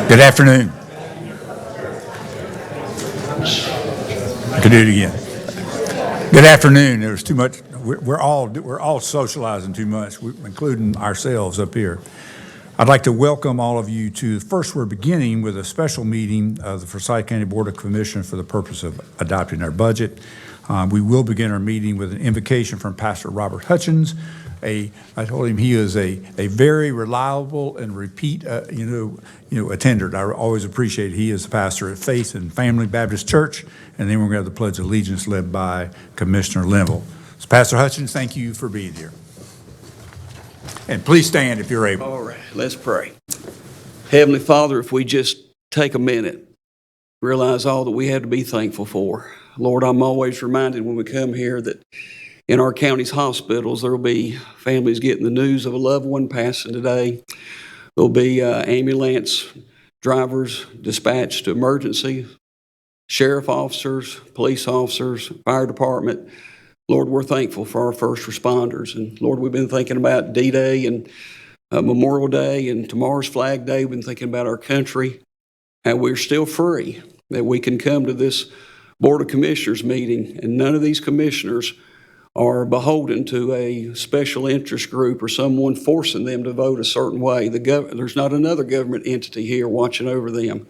Good afternoon. I can do it again. Good afternoon. There's too much. We're all socializing too much, including ourselves up here. I'd like to welcome all of you to, first we're beginning with a special meeting of the Forsyth County Board of Commissioners for the purpose of adopting our budget. We will begin our meeting with an invocation from Pastor Robert Hutchins. I told him he is a very reliable and repeat attender. I always appreciate it. He is the pastor at Faith and Family Baptist Church, and then we're going to have the Pledge of Allegiance led by Commissioner Linville. So Pastor Hutchins, thank you for being here. And please stand if you're able. All right, let's pray. Heavenly Father, if we just take a minute, realize all that we have to be thankful for. Lord, I'm always reminded when we come here that in our county's hospitals, there will be families getting the news of a loved one passing today. There will be ambulance drivers dispatched to emergency, sheriff officers, police officers, fire department. Lord, we're thankful for our first responders. And Lord, we've been thinking about D-Day and Memorial Day and tomorrow's Flag Day. We've been thinking about our country, how we're still free, that we can come to this Board of Commissioners meeting, and none of these commissioners are beholden to a special interest group or someone forcing them to vote a certain way. There's not another government entity here watching over them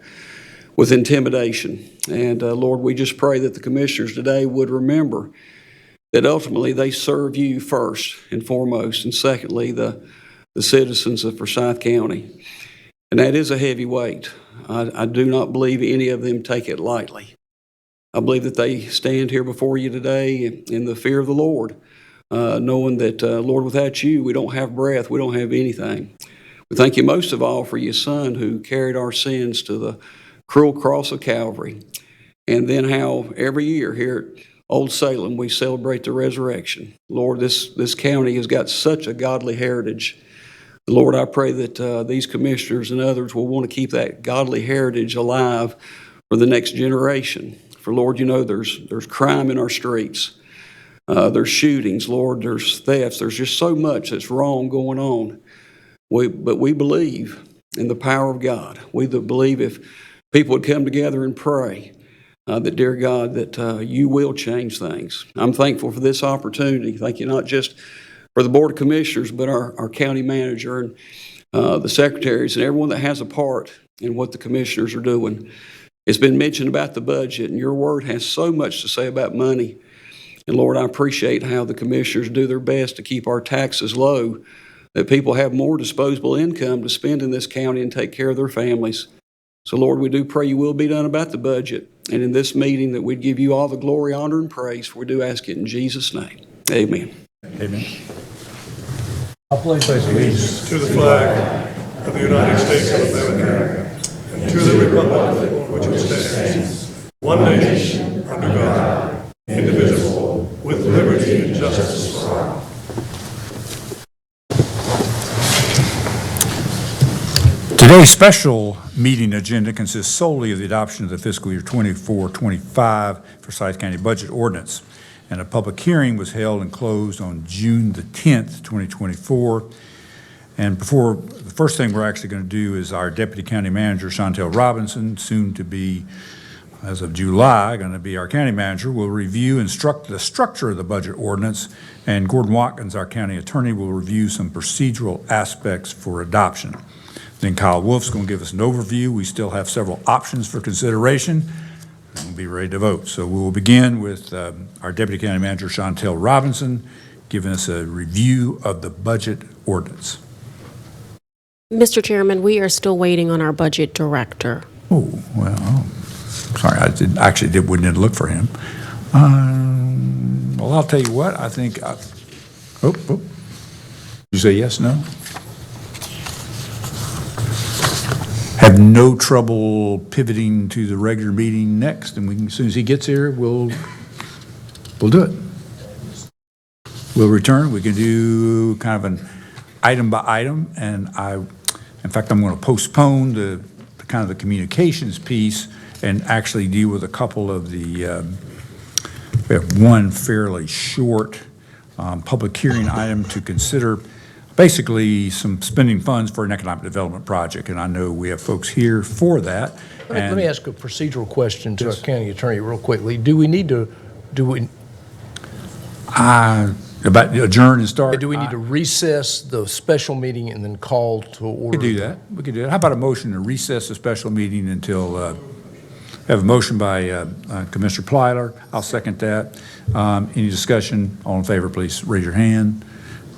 with intimidation. And Lord, we just pray that the commissioners today would remember that ultimately they serve you first and foremost, and secondly, the citizens of Forsyth County. And that is a heavy weight. I do not believe any of them take it lightly. I believe that they stand here before you today in the fear of the Lord, knowing that, Lord, without you, we don't have breath, we don't have anything. We thank you most of all for your Son who carried our sins to the cruel cross of Calvary, and then how every year here at Old Salem we celebrate the resurrection. Lord, this county has got such a godly heritage. Lord, I pray that these commissioners and others will want to keep that godly heritage alive for the next generation. For Lord, you know there's crime in our streets. There's shootings, Lord. There's thefts. There's just so much that's wrong going on. But we believe in the power of God. We believe if people would come together and pray, that, dear God, that you will change things. I'm thankful for this opportunity. Thank you not just for the Board of Commissioners, but our county manager and the secretaries and everyone that has a part in what the commissioners are doing. It's been mentioned about the budget, and your word has so much to say about money. And Lord, I appreciate how the commissioners do their best to keep our taxes low, that people have more disposable income to spend in this county and take care of their families. So Lord, we do pray you will be done about the budget. And in this meeting that we'd give you all the glory, honor, and praise, for we do ask it in Jesus' name. Amen. Amen. I pledge allegiance to the flag of the United States of America and to the republic for which it stands, one nation, under God, indivisible, with liberty and justice for all. Today's special meeting agenda consists solely of the adoption of the fiscal year 24-25 Forsyth County Budget Ordinance. And a public hearing was held and closed on June the 10th, 2024. And the first thing we're actually going to do is our Deputy County Manager, Chantel Robinson, soon to be, as of July, going to be our County Manager, will review and instruct the structure of the budget ordinance, and Gordon Watkins, our County Attorney, will review some procedural aspects for adoption. Then Kyle Wolf's going to give us an overview. We still have several options for consideration. We'll be ready to vote. So we will begin with our Deputy County Manager, Chantel Robinson, giving us a review of the budget ordinance. Mr. Chairman, we are still waiting on our budget director. Oh, well, sorry, we didn't look for him. Well, I'll tell you what, I think, you say yes, no? Have no trouble pivoting to the regular meeting next, and as soon as he gets here, we'll do it. We'll return. We can do kind of an item by item, and in fact, I'm going to postpone the kind of the communications piece and actually deal with a couple of the. We have one fairly short public hearing item to consider. basically some spending funds for an economic development project, and I know we have folks here for that. Let me ask a procedural question to our county attorney real quickly. Do we need to About adjourn and start? do we need to recess the special meeting and then call to order? We could do that. We could do that. How about a motion to recess the special meeting until, we have a motion by Commissioner Plyler. I'll second that. Any discussion? All in favor, please raise your hand.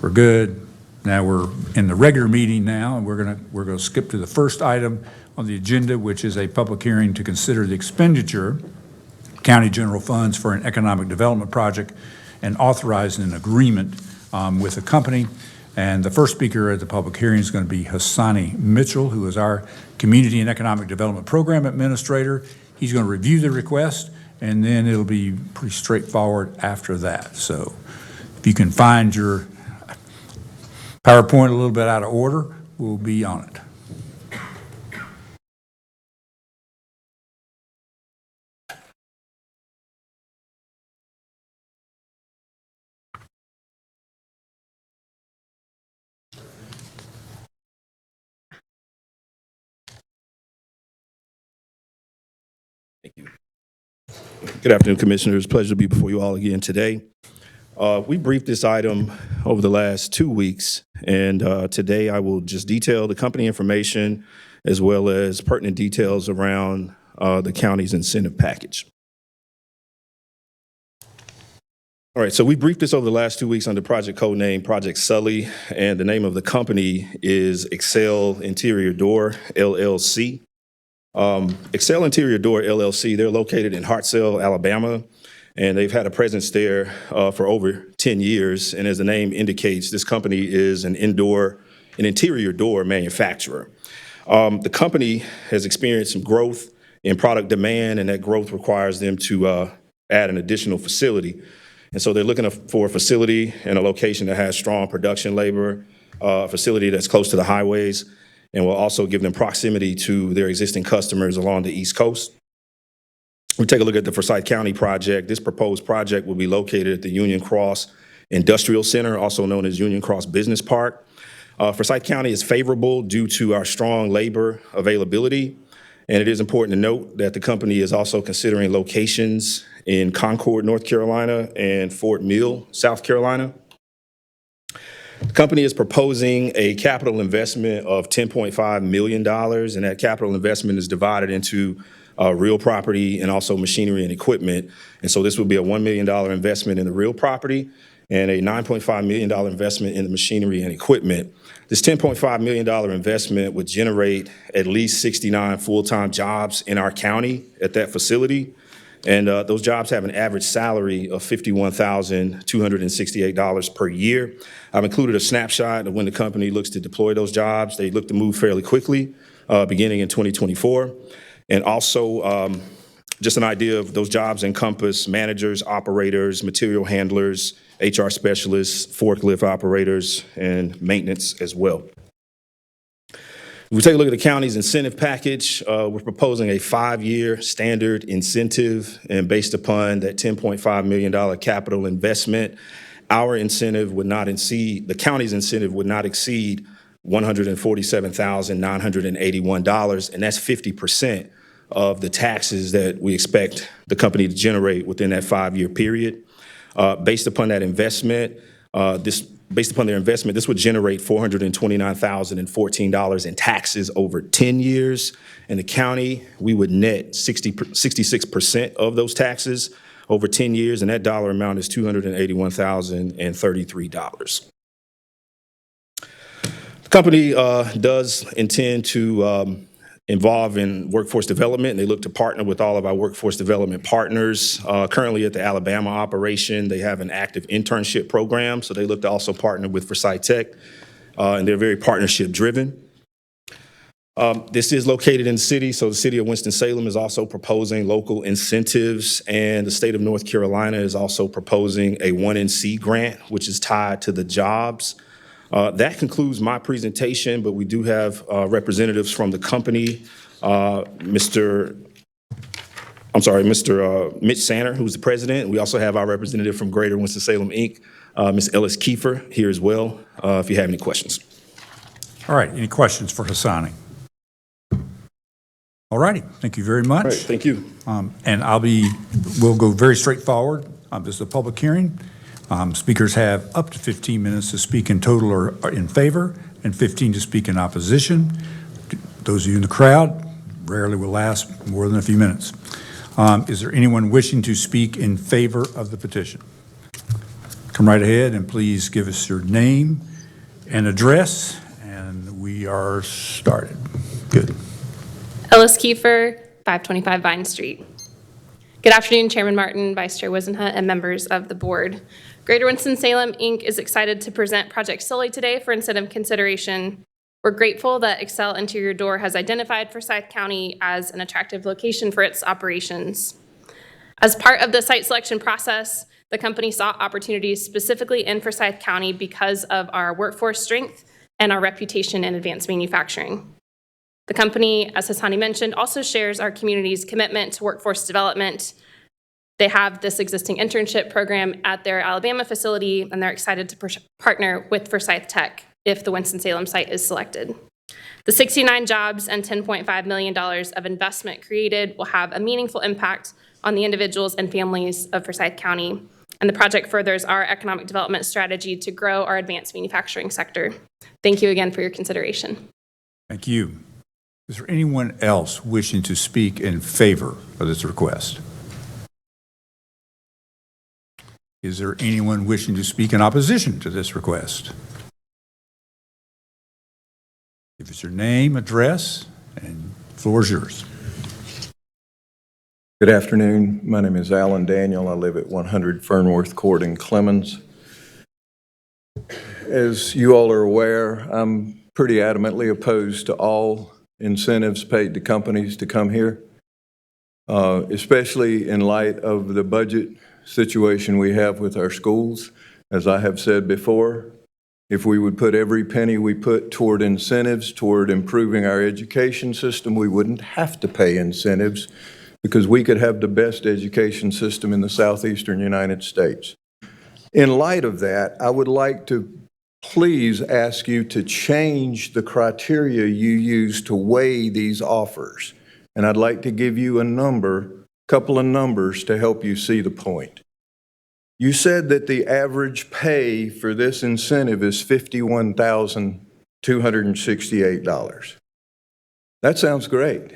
We're good. Now we're in the regular meeting now, and we're gonna skip to the first item on the agenda, which is a public hearing to consider the expenditure of county general funds for an economic development project and authorizing an agreement with a company. And the first speaker at the public hearing is going to be Hassani Mitchell, who is our Community and Economic Development Program Administrator. He's going to review the request, and then it'll be pretty straightforward after that. So if you can find your PowerPoint a little bit out of order, we'll be on it. Good afternoon, Commissioners. Pleasure to be before you all again today. We briefed this item over the last 2 weeks, and today I will just detail the company information as well as pertinent details around the county's incentive package. All right, so we briefed this over the last 2 weeks under project code name Project Sully, and the name of the company is Excel Interior Door, LLC. Excel Interior Door, LLC, they're located in Hartselle, Alabama, and they've had a presence there for over 10 years. And as the name indicates, this company is an interior door manufacturer. The company has experienced some growth in product demand, and that growth requires them to add an additional facility. And so they're looking for a facility and a location that has strong production labor, a facility that's close to the highways, and will also give them proximity to their existing customers along the East Coast. We take a look at the Forsyth County project. This proposed project will be located at the Union Cross Industrial Center, also known as Union Cross Business Park. Forsyth County is favorable due to our strong labor availability, and it is important to note that the company is also considering locations in Concord, North Carolina, and Fort Mill, South Carolina. The company is proposing a capital investment of $10.5 million, and that capital investment is divided into real property and also machinery and equipment. And so this would be a $1 million investment in the real property and a $9.5 million investment in the machinery and equipment. This $10.5 million investment would generate at least 69 full-time jobs in our county at that facility. And those jobs have an average salary of $51,268 per year. I've included a snapshot of when the company looks to deploy those jobs. They look to move fairly quickly, beginning in 2024. And also, just an idea of those jobs encompass managers, operators, material handlers, HR specialists, forklift operators, and maintenance as well. If we take a look at the county's incentive package, we're proposing a 5-year standard incentive, and based upon that $10.5 million capital investment, our incentive would not exceed, the county's incentive would not exceed $147,981, and that's 50% of the taxes that we expect the company to generate within that 5-year period. Based upon that investment, Based upon their investment, this would generate $429,014 in taxes over 10 years. In the county, we would net 66% of those taxes over 10 years, and that dollar amount is $281,033. The company does intend to involve in workforce development. They look to partner with all of our workforce development partners. Currently at the Alabama operation, they have an active internship program, so they look to also partner with Forsyth Tech, and they're very partnership driven. This is located in the city, so the city of Winston-Salem is also proposing local incentives, and the state of North Carolina is also proposing a 1NC grant, which is tied to the jobs. That concludes my presentation, but we do have representatives from the company. Mr. Mr. Mitch Sanner, who's the president. We also have our representative from Greater Winston-Salem, Inc., Ms. Ellis Kiefer, here as well, if you have any questions. All right, any questions for Hassani? All righty, thank you very much. All right, thank you. And we'll go very straightforward. This is a public hearing. Speakers have up to 15 minutes to speak in total or in favor and 15 to speak in opposition. Those of you in the crowd rarely will last more than a few minutes. Is there anyone wishing to speak in favor of the petition? Come right ahead and please give us your name and address, and we are started. Good. Ellis Kiefer, 525 Vine Street. Good afternoon, Chairman Martin, Vice Chair Wisenhunt, and members of the board. Greater Winston-Salem, Inc. is excited to present Project Sully today for incentive consideration. We're grateful that Excel Interior Door has identified Forsyth County as an attractive location for its operations. As part of the site selection process, the company sought opportunities specifically in Forsyth County because of our workforce strength and our reputation in advanced manufacturing. The company, as Hassani mentioned, also shares our community's commitment to workforce development. They have this existing internship program at their Alabama facility, and they're excited to partner with Forsyth Tech if the Winston-Salem site is selected. The 69 jobs and $10.5 million of investment created will have a meaningful impact on the individuals and families of Forsyth County, and the project furthers our economic development strategy to grow our advanced manufacturing sector. Thank you again for your consideration. Thank you. Is there anyone else wishing to speak in favor of this request? Is there anyone wishing to speak in opposition to this request? Give us your name, address, and the floor is yours. Good afternoon. My name is Alan Daniel. I live at 100 Fernworth Court in Clemens. As you all are aware, I'm pretty adamantly opposed to all incentives paid to companies to come here, especially in light of the budget situation we have with our schools. As I have said before, if we would put every penny we put toward incentives, toward improving our education system, we wouldn't have to pay incentives because we could have the best education system in the southeastern United States. In light of that, I would like to please ask you to change the criteria you use to weigh these offers. And I'd like to give you a couple of numbers to help you see the point. You said that the average pay for this incentive is $51,268. That sounds great.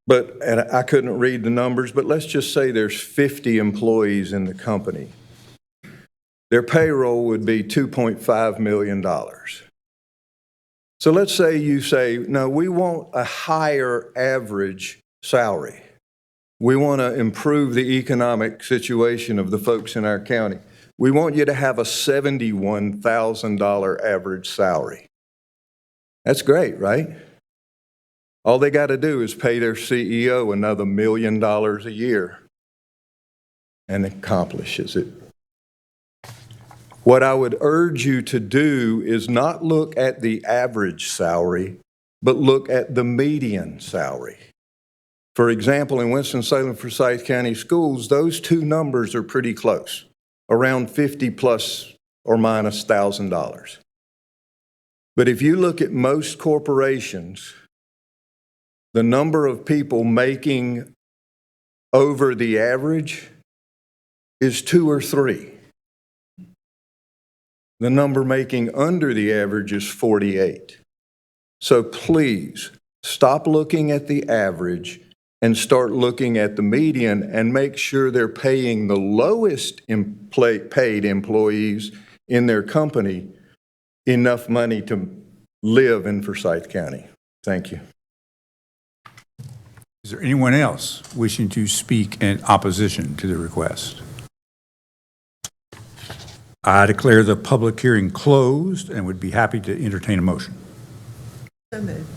And I couldn't read the numbers, but let's just say there's 50 employees in the company. Their payroll would be $2.5 million. So let's say you say, no, we want a higher average salary. We want to improve the economic situation of the folks in our county. We want you to have a $71,000 average salary. That's great, right? All they got to do is pay their CEO another $1 million a year and accomplishes it. What I would urge you to do is not look at the average salary, but look at the median salary. For example, in Winston-Salem, Forsyth County Schools, those two numbers are pretty close, around $50,000 plus or minus $1,000. But if you look at most corporations, the number of people making over the average is 2 or 3. The number making under the average is 48. So please, stop looking at the average and start looking at the median and make sure they're paying the lowest paid employees in their company enough money to live in Forsyth County. Thank you. Is there anyone else wishing to speak in opposition to the request? I declare the public hearing closed and would be happy to entertain a motion. So moved.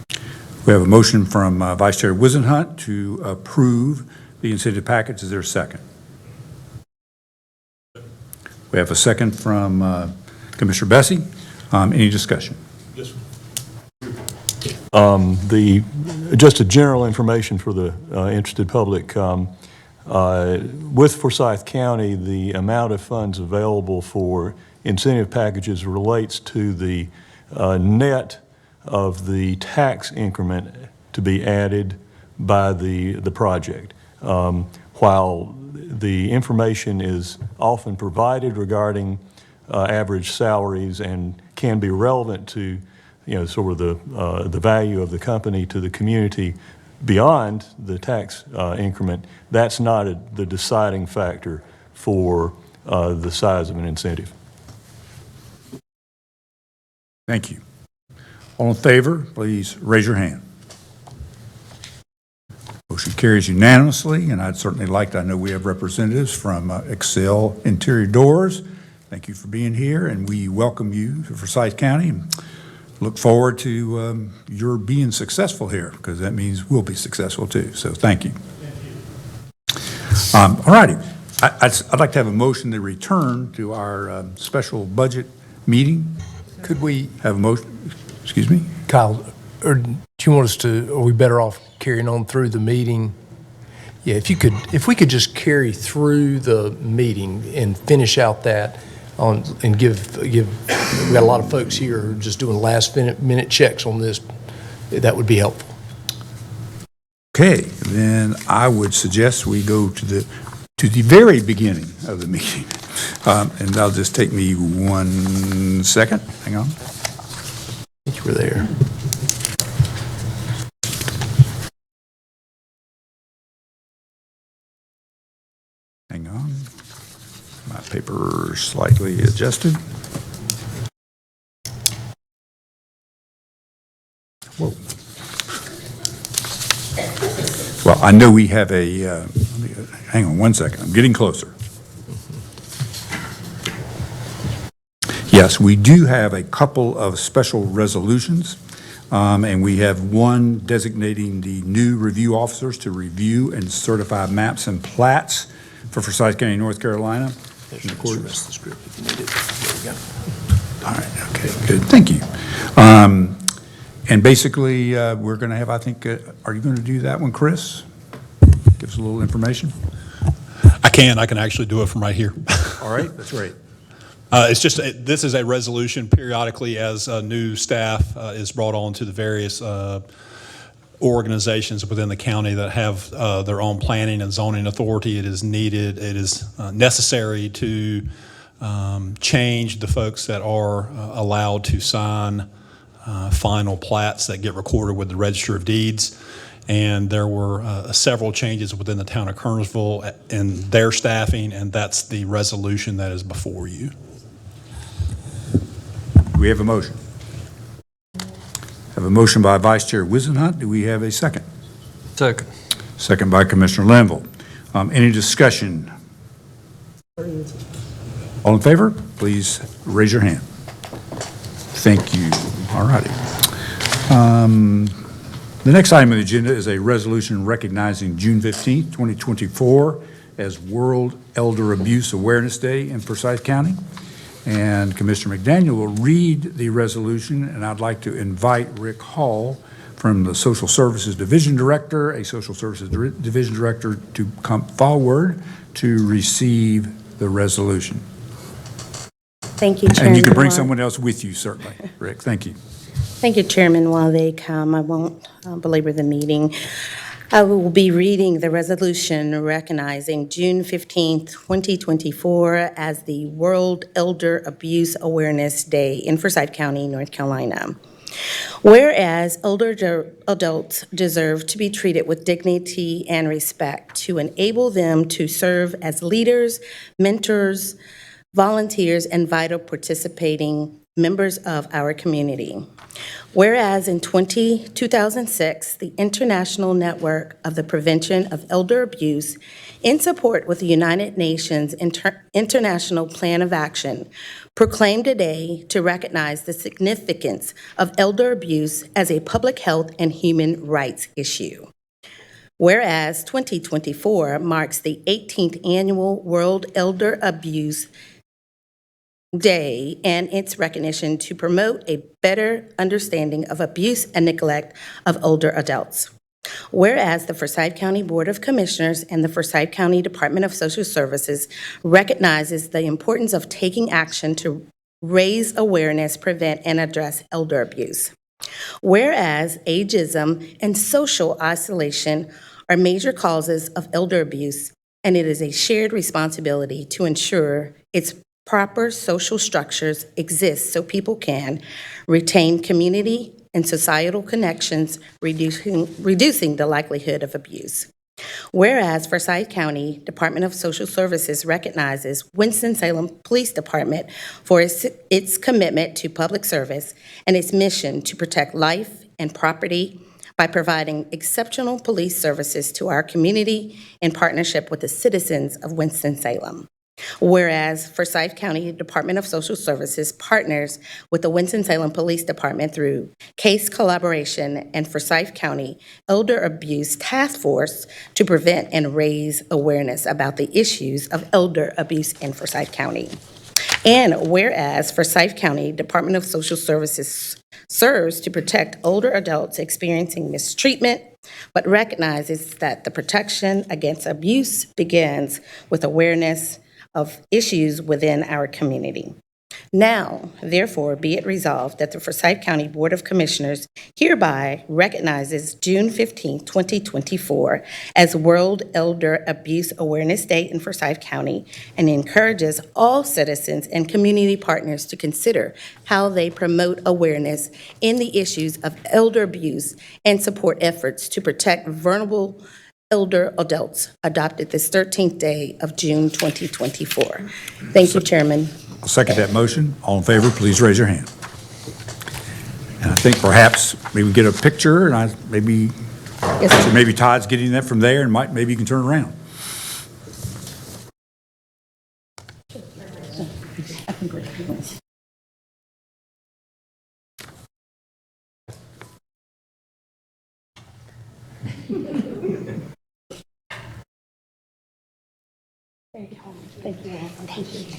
We have a motion from Vice Chair Wisenhunt to approve the incentive package. Is there a second? We have a second from Commissioner Bessie. Any discussion? Yes. Just a general information for the interested public. With Forsyth County, the amount of funds available for incentive packages relates to the net of the tax increment to be added by the project. While the information is often provided regarding average salaries and can be relevant to, sort of the value of the company to the community beyond the tax increment, that's not the deciding factor for the size of an incentive. Thank you. All in favor, please raise your hand. Motion carries unanimously, and I'd certainly like to, I know we have representatives from Excel Interior Doors. Thank you for being here, and we welcome you to Forsyth County. And look forward to your being successful here, because that means we'll be successful too. So thank you. All righty. I'd like to have a motion to return to our special budget meeting. Could we, Have a motion? Excuse me? Kyle, or do you want us to, are we better off carrying on through the meeting? Yeah, if we could just carry through the meeting and finish out that on, and give, we got a lot of folks here who are just doing last minute checks on this, that would be helpful. Okay, then I would suggest we go to the very beginning of the meeting. And that'll just take me 1 second. Hang on. I think you were there. Hang on. My paper is slightly adjusted. Whoa. Well, I know we have a, hang on 1 second. I'm getting closer. Yes, we do have a couple of special resolutions, and we have one designating the new review officers to review and certify maps and plats for Forsyth County, North Carolina. There's the rest of the script if you need it. There you go. All right, okay, good, thank you. And basically, we're going to have, I think, are you going to do that one, Chris? Give us a little information. I can actually do it from right here. All right, that's great. It's just, this is a resolution periodically as new staff is brought on to the various organizations within the county that have their own planning and zoning authority. It is needed, it is necessary to change the folks that are allowed to sign final plats that get recorded with the Register of Deeds. And there were several changes within the town of Kernersville in their staffing, and that's the resolution that is before you. Do we have a motion? Have a motion by Vice Chair Wisenhunt. Do we have a second? Second. Second by Commissioner Linville. Any discussion? All in favor? Please raise your hand. Thank you. All righty. The next item on the agenda is a resolution recognizing June 15th, 2024 as World Elder Abuse Awareness Day in Forsyth County. And Commissioner McDaniel will read the resolution, and I'd like to invite Rick Hall from the Social Services Division Director, a Social Services Division Director, to come forward to receive the resolution. Thank you, Chairman. And you can bring someone else with you, certainly. Rick, thank you. Thank you, Chairman. While they come, I won't belabor the meeting. I will be reading the resolution recognizing June 15, 2024 as the World Elder Abuse Awareness Day in Forsyth County, North Carolina. Whereas older adults deserve to be treated with dignity and respect to enable them to serve as leaders, mentors, volunteers, and vital participating members of our community. Whereas in 2006, the International Network of the Prevention of Elder Abuse, in support with the United Nations International Plan of Action, proclaimed a day to recognize the significance of elder abuse as a public health and human rights issue. Whereas 2024 marks the 18th annual World Elder Abuse Day and its recognition to promote a better understanding of abuse and neglect of older adults. Whereas the Forsyth County Board of Commissioners and the Forsyth County Department of Social Services recognizes the importance of taking action to raise awareness, prevent, and address elder abuse. Whereas ageism and social isolation are major causes of elder abuse, and it is a shared responsibility to ensure its proper social structures exist so people can retain community and societal connections, reducing the likelihood of abuse. Whereas Forsyth County Department of Social Services recognizes Winston-Salem Police Department for its commitment to public service and its mission to protect life and property by providing exceptional police services to our community in partnership with the citizens of Winston-Salem. Whereas Forsyth County Department of Social Services partners with the Winston-Salem Police Department through case collaboration and Forsyth County Elder Abuse Task Force to prevent and raise awareness about the issues of elder abuse in Forsyth County. And whereas Forsyth County Department of Social Services serves to protect older adults experiencing mistreatment, but recognizes that the protection against abuse begins with awareness of issues within our community. Now, therefore, be it resolved that the Forsyth County Board of Commissioners hereby recognizes June 15, 2024 as World Elder Abuse Awareness Day in Forsyth County and encourages all citizens and community partners to consider how they promote awareness in the issues of elder abuse and support efforts to protect vulnerable elder adults, adopted this 13th day of June 2024. Thank you, Chairman. I'll second that motion. All in favor, please raise your hand. And I think perhaps maybe get a picture, and maybe Todd's getting that from there, and maybe you can turn around. Thank you. Thank you.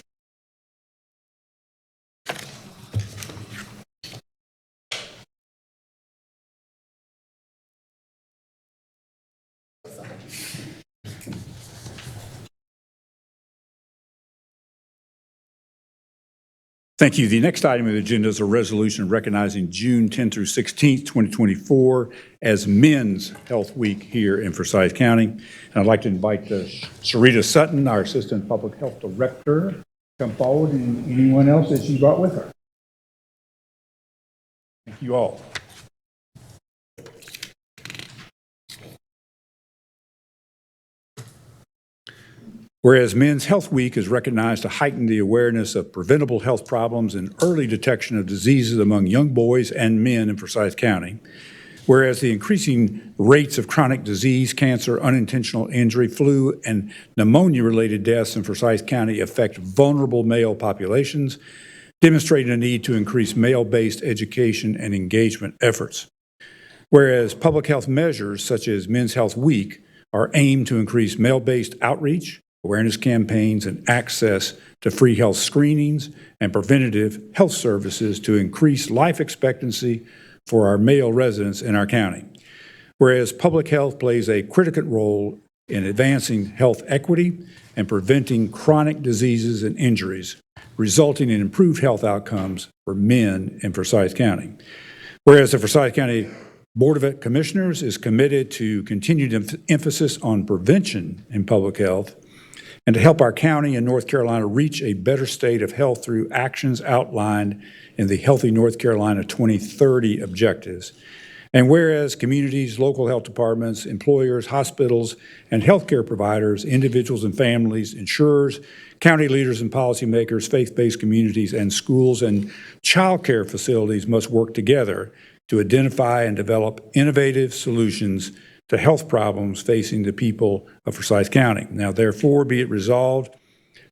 Thank you. The next item on the agenda is a resolution recognizing June 10th through 16th, 2024 as Men's Health Week here in Forsyth County. And I'd like to invite Sarita Sutton, our Assistant Public Health Director, to come forward, and anyone else that she brought with her. Thank you all. Whereas Men's Health Week is recognized to heighten the awareness of preventable health problems and early detection of diseases among young boys and men in Forsyth County. Whereas the increasing rates of chronic disease, cancer, unintentional injury, flu, and pneumonia-related deaths in Forsyth County affect vulnerable male populations, demonstrating a need to increase male-based education and engagement efforts. Whereas public health measures such as Men's Health Week are aimed to increase male-based outreach, awareness campaigns, and access to free health screenings and preventative health services to increase life expectancy for our male residents in our county. Whereas public health plays a critical role in advancing health equity and preventing chronic diseases and injuries, resulting in improved health outcomes for men in Forsyth County. Whereas the Forsyth County Board of Commissioners is committed to continued emphasis on prevention in public health and to help our county and North Carolina reach a better state of health through actions outlined in the Healthy North Carolina 2030 objectives. And whereas communities, local health departments, employers, hospitals, and healthcare providers, individuals and families, insurers, county leaders and policymakers, faith-based communities, and schools and child care facilities must work together to identify and develop innovative solutions to health problems facing the people of Forsyth County. Now, therefore, be it resolved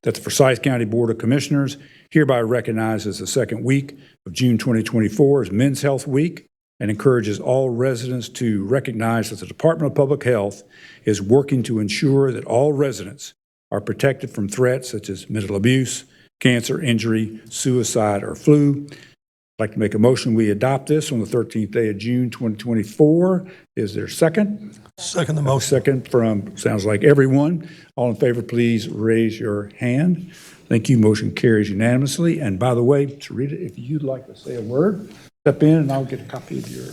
that the Forsyth County Board of Commissioners hereby recognizes the second week of June 2024 as Men's Health Week and encourages all residents to recognize that the Department of Public Health is working to ensure that all residents are protected from threats such as mental abuse, cancer, injury, suicide, or flu. I'd like to make a motion, we adopt this on the 13th day of June, 2024. Is there a second? Second the motion. Second from, sounds like everyone. All in favor, please raise your hand. Thank you. Motion carries unanimously. And by the way, Sarita, if you'd like to say a word, step in and I'll get a copy of your.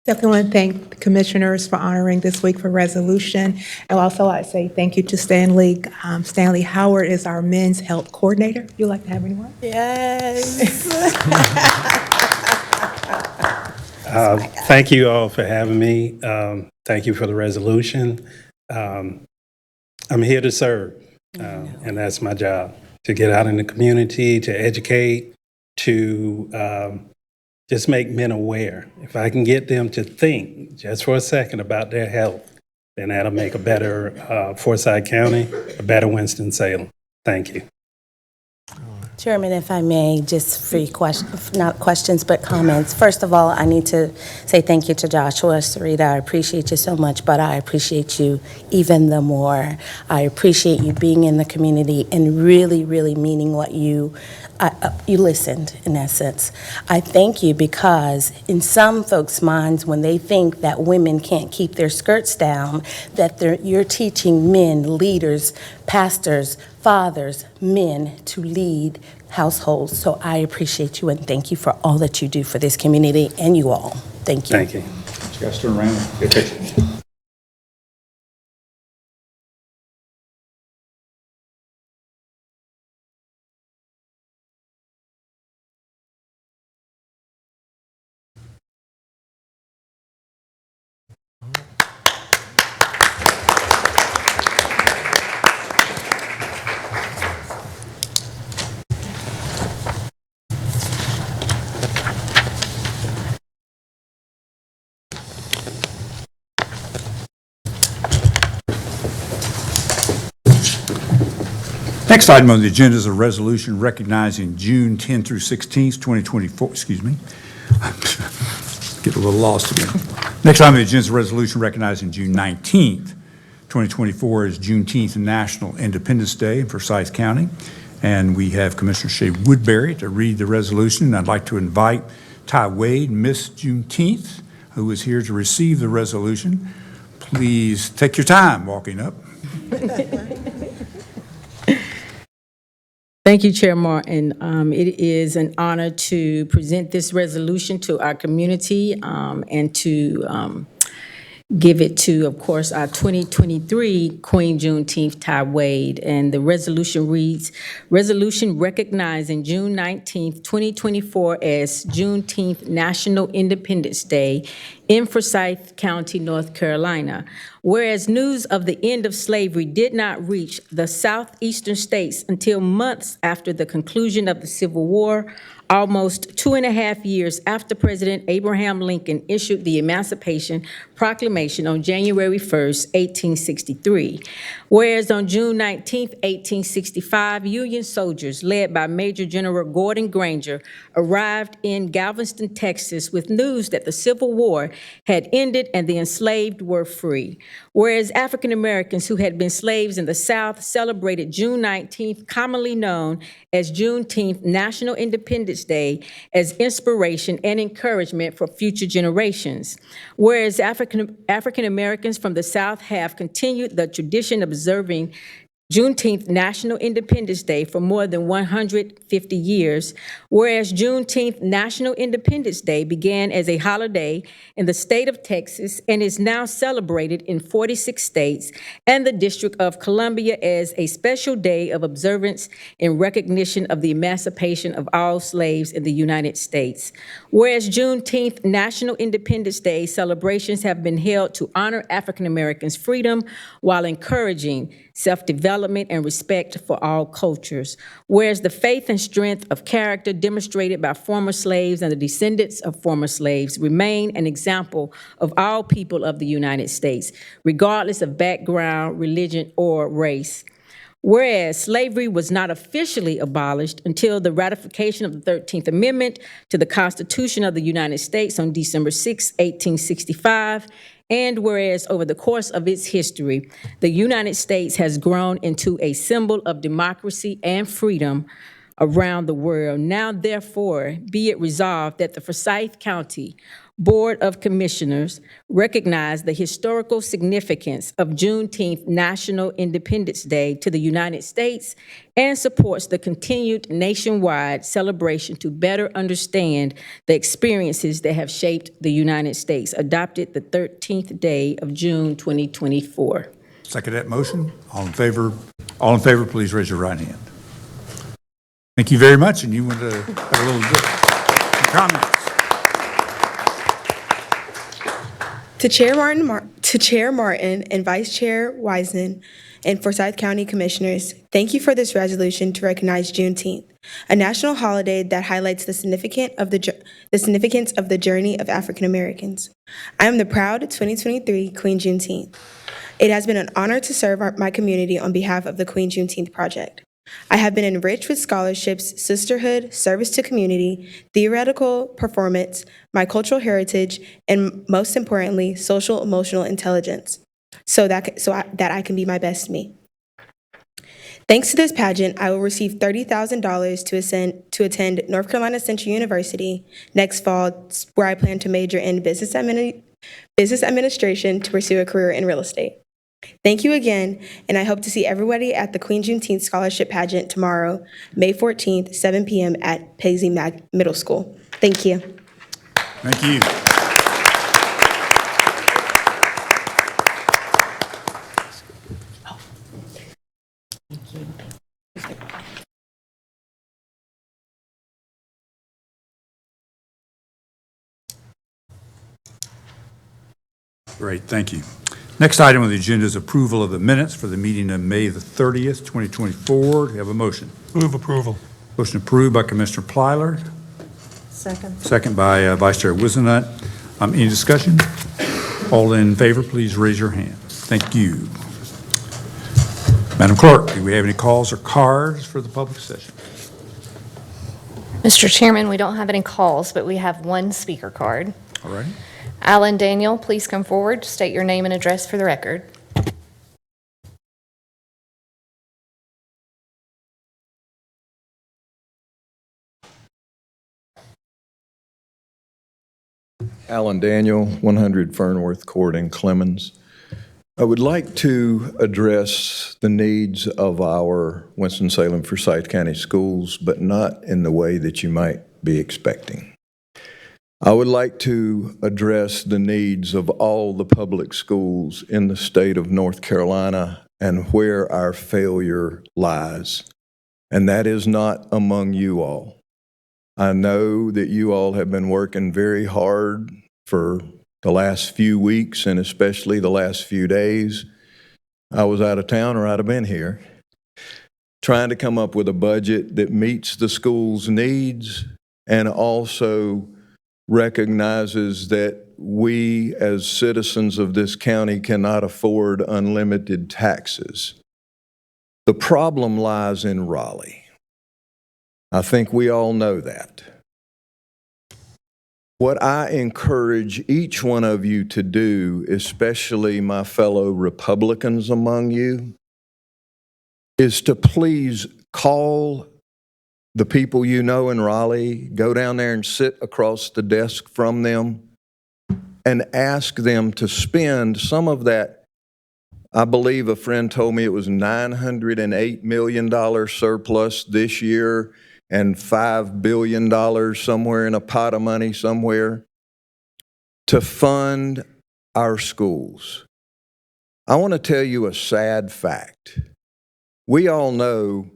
Definitely want to thank the commissioners for honoring this week for resolution. And also I'd say thank you to Stanley. Stanley Howard is our men's health coordinator. You'd like to have anyone? Yes. Thank you all for having me. Thank you for the resolution. I'm here to serve, and that's my job, to get out in the community, to educate, to just make men aware. If I can get them to think just for a second about their health, then that'll make a better Forsyth County, a better Winston-Salem. Thank you. Chairman, if I may, just three questions, not questions, but comments. First of all, I need to say thank you to Joshua. Sarita, I appreciate you so much, but I appreciate you even the more. I appreciate you being in the community and really, really meaning what you listened, in essence. I thank you because in some folks' minds, when they think that women can't keep their skirts down, that you're teaching men, leaders, pastors, fathers, men to lead households. So I appreciate you and thank you for all that you do for this community and you all. Thank you. Thank you. You guys turn around. Get a picture. Next item on the agenda is a resolution recognizing June 10 through 16, 2024, excuse me. Get a little lost again. Next item on the agenda is a resolution recognizing June 19th, 2024 as Juneteenth National Independence Day in Forsyth County. And we have Commissioner Shea Woodbury to read the resolution. I'd like to invite Ty Wade, Miss Juneteenth, who is here to receive the resolution. Please take your time walking up. Thank you, Chair Martin. It is an honor to present this resolution to our community and to give it to, of course, our 2023 Queen Juneteenth, Ty Wade. And the resolution reads, Resolution recognizing June 19th, 2024 as Juneteenth National Independence Day in Forsyth County, North Carolina. Whereas news of the end of slavery did not reach the southeastern states until months after the conclusion of the Civil War, almost 2.5 years after President Abraham Lincoln issued the Emancipation Proclamation on January 1st, 1863. Whereas on June 19th, 1865, Union soldiers led by Major General Gordon Granger arrived in Galveston, Texas with news that the Civil War had ended and the enslaved were free. Whereas African Americans who had been slaves in the South celebrated June 19th, commonly known as Juneteenth National Independence Day, as inspiration and encouragement for future generations. Whereas African Americans from the South have continued the tradition of observing Juneteenth National Independence Day for more than 150 years, whereas Juneteenth National Independence Day began as a holiday in the state of Texas and is now celebrated in 46 states and the District of Columbia as a special day of observance in recognition of the emancipation of all slaves in the United States. Whereas Juneteenth National Independence Day celebrations have been held to honor African Americans' freedom while encouraging self-development and respect for all cultures. Whereas the faith and strength of character demonstrated by former slaves and the descendants of former slaves remain an example of all people of the United States, regardless of background, religion, or race. Whereas slavery was not officially abolished until the ratification of the 13th Amendment to the Constitution of the United States on December 6, 1865, and whereas over the course of its history, the United States has grown into a symbol of democracy and freedom, around the world. Now, therefore, be it resolved that the Forsyth County Board of Commissioners recognize the historical significance of Juneteenth National Independence Day to the United States and supports the continued nationwide celebration to better understand the experiences that have shaped the United States, adopted the 13th day of June 2024. Second that motion. All in favor, please raise your right hand. Thank you very much, and you want to have a little comments? To Chair Martin and Vice Chair Wiseman and Forsyth County Commissioners, thank you for this resolution to recognize Juneteenth, a national holiday that highlights the significance of the journey of African Americans. I am the proud 2023 Queen Juneteenth. It has been an honor to serve my community on behalf of the Queen Juneteenth Project. I have been enriched with scholarships, sisterhood, service to community, theoretical performance, my cultural heritage, and most importantly, social emotional intelligence, so that I can be my best me. Thanks to this pageant, I will receive $30,000 to attend North Carolina Central University next fall, where I plan to major in business administration to pursue a career in real estate. Thank you again, and I hope to see everybody at the Queen Juneteenth Scholarship Pageant tomorrow, May 14th, 7 p.m. at Paisley Middle School. Thank you. Thank you. Great, thank you. Next item on the agenda is approval of the minutes for the meeting of May the 30th, 2024. Do you have a motion? Move approval. Motion approved by Commissioner Plyler. Second. Second by Vice Chair Wisenhut. Any discussion? All in favor, please raise your hand. Thank you. Madam Clerk, do we have any calls or cards for the public session? Mr. Chairman, we don't have any calls, but we have one speaker card. All right. Alan Daniel, please come forward, state your name and address for the record. Alan Daniel, 100 Fernworth Court in Clemens. I would like to address the needs of our Winston-Salem Forsyth County schools, but not in the way that you might be expecting. I would like to address the needs of all the public schools in the state of North Carolina and where our failure lies. And that is not among you all. I know that you all have been working very hard for the last few weeks and especially the last few days. I was out of town or I'd have been here, trying to come up with a budget that meets the school's needs and also recognizes that we as citizens of this county cannot afford unlimited taxes. The problem lies in Raleigh. I think we all know that. What I encourage each one of you to do, especially my fellow Republicans among you, is to please call the people you know in Raleigh, go down there and sit across the desk from them and ask them to spend some of that. I believe a friend told me it was $908 million surplus this year and $5 billion somewhere in a pot of money somewhere to fund our schools. I want to tell you a sad fact. We all know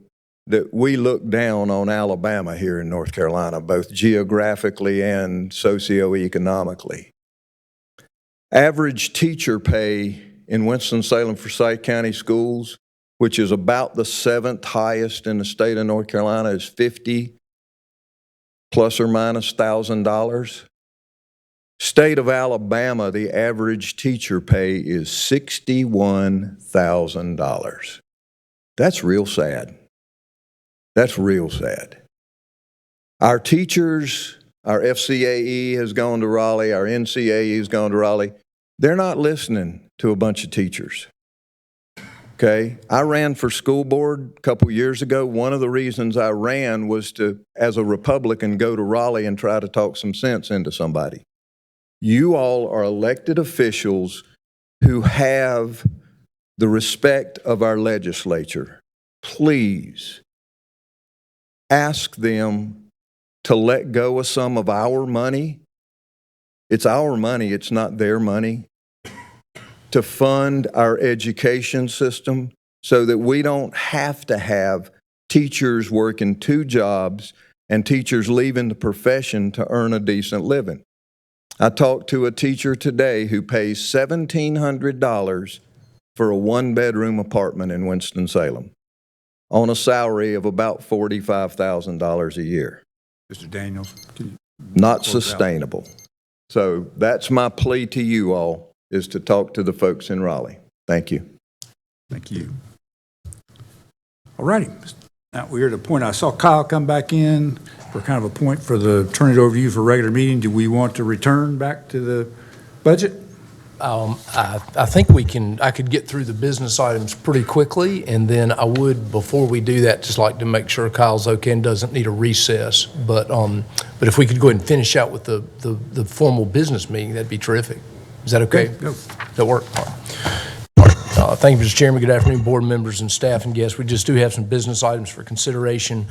that we look down on Alabama here in North Carolina, both geographically and socioeconomically. Average teacher pay in Winston-Salem Forsyth County schools, which is about the 7th highest in the state of North Carolina, is $50 plus or minus $1,000. State of Alabama, the average teacher pay is $61,000. That's real sad. That's real sad. Our teachers, our FCAE has gone to Raleigh, our NCAE has gone to Raleigh. They're not listening to a bunch of teachers. Okay, I ran for school board a couple years ago. One of the reasons I ran was to, as a Republican, go to Raleigh and try to talk some sense into somebody. You all are elected officials who have the respect of our legislature. Please ask them to let go of some of our money. It's our money, it's not their money, to fund our education system so that we don't have to have teachers working 2 jobs and teachers leaving the profession to earn a decent living. I talked to a teacher today who pays $1,700 for a 1-bedroom apartment in Winston-Salem on a salary of about $45,000 a year. Mr. Daniels? Not sustainable. So that's my plea to you all, is to talk to the folks in Raleigh. Thank you. Thank you. All righty. Now we're at a point, I saw Kyle come back in for kind of a point for turn it over to you for regular meeting. Do we want to return back to the budget? I think I could get through the business items pretty quickly, and then I would, before we do that, just like to make sure Kyle's okay and doesn't need a recess. But if we could go ahead and finish out with the formal business meeting, that'd be terrific. Is that okay? Go. That work? All right. Thank you, Mr. Chairman. Good afternoon, board members and staff and guests. We just do have some business items for consideration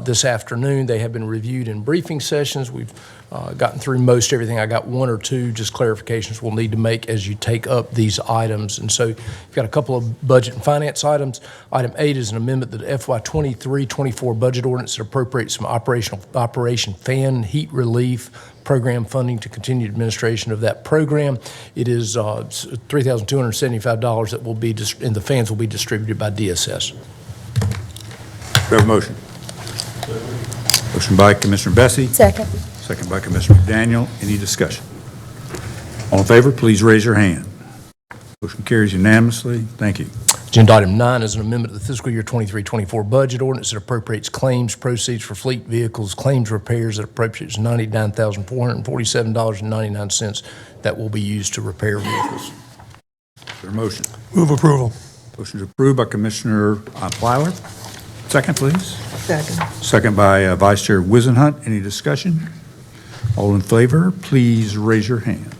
this afternoon. They have been reviewed in briefing sessions. We've gotten through most everything. I got 1 or 2 just clarifications we'll need to make as you take up these items. And so you've got a couple of budget and finance items. Item 8 is an amendment to the FY 23-24 budget ordinance that appropriates some Operation Fan Heat Relief program funding to continued administration of that program. It is $3,275 that will be, and the fans will be distributed by DSS. We have a motion. Motion by Commissioner Bessie. Second. Second by Commissioner McDaniel. Any discussion? All in favor, please raise your hand. Motion carries unanimously. Thank you. Agenda item 9 is an amendment to the fiscal year 23-24 budget ordinance that appropriates claims proceeds for fleet vehicles, claims repairs that appropriates $99,447.99 that will be used to repair vehicles. Is there a motion? Move approval. Motion is approved by Commissioner Plyler. Second, please. Second. Second by Vice Chair Wizenhunt. Any discussion? All in favor, please raise your hand.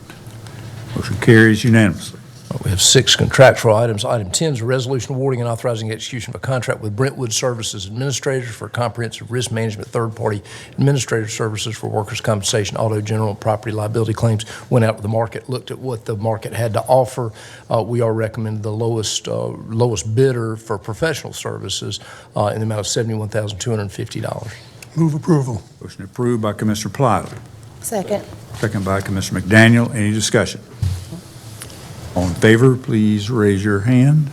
Motion carries unanimously. We have 6 contractual items. Item 10 is a resolution awarding and authorizing execution of a contract with Brentwood Services Administrators for comprehensive risk management third-party administrative services for workers' compensation, auto, general, and property liability claims. Went out to the market, looked at what the market had to offer. We are recommending the lowest bidder for professional services in the amount of $71,250. Move approval. Motion approved by Commissioner Plyler. Second. Second by Commissioner McDaniel. Any discussion? All in favor, please raise your hand.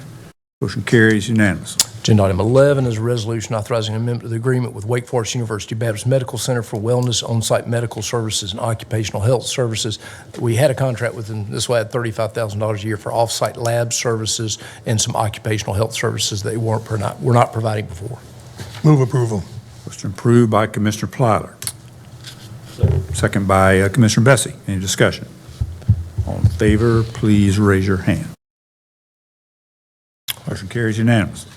Motion carries unanimously. Agenda item 11 is a resolution authorizing an amendment to the agreement with Wake Forest University Baptist Medical Center for wellness, on-site medical services, and occupational health services. We had a contract with them. This way, I had $35,000 a year for off-site lab services and some occupational health services they were not providing before. Move approval. Motion approved by Commissioner Plyler. Second by Commissioner Bessie. Any discussion? All in favor, please raise your hand. Motion carries unanimously.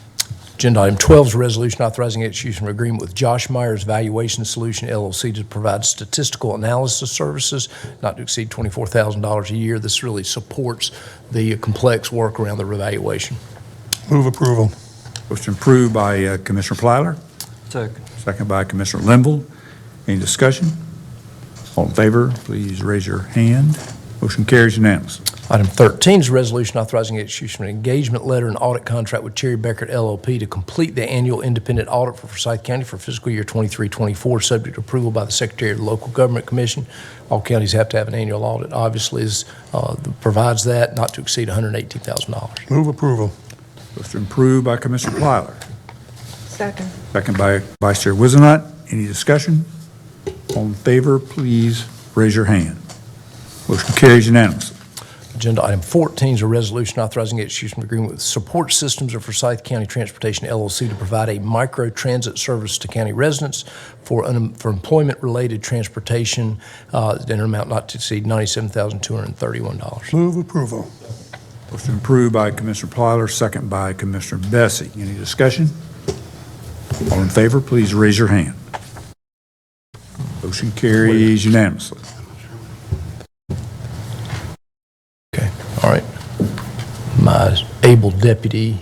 Agenda item 12 is a resolution authorizing execution of an agreement with Josh Myers Valuation Solution, LLC, to provide statistical analysis services, not to exceed $24,000 a year. This really supports the complex work around the revaluation. Move approval. Motion approved by Commissioner Plyler. Second. Second by Commissioner Linville. Any discussion? All in favor, please raise your hand. Motion carries unanimously. Item 13 is a resolution authorizing execution of an engagement letter and audit contract with Cherry Beckert LLP to complete the annual independent audit for Forsyth County for fiscal year 23-24, subject to approval by the Secretary of the Local Government Commission. All counties have to have an annual audit, obviously, provides that, not to exceed $118,000. Move approval. Motion approved by Commissioner Plyler. Second. Second by Vice Chair Wizenhunt. Any discussion? All in favor, please raise your hand. Motion carries unanimously. Agenda item 14 is a resolution authorizing execution of an agreement with Support Systems of Forsyth County Transportation LLC to provide a micro-transit service to county residents for employment-related transportation in an amount not to exceed $97,231. Move approval. Motion approved by Commissioner Plyler, second by Commissioner Bessie. Any discussion? All in favor, please raise your hand. Motion carries unanimously. Okay, all right. My able deputy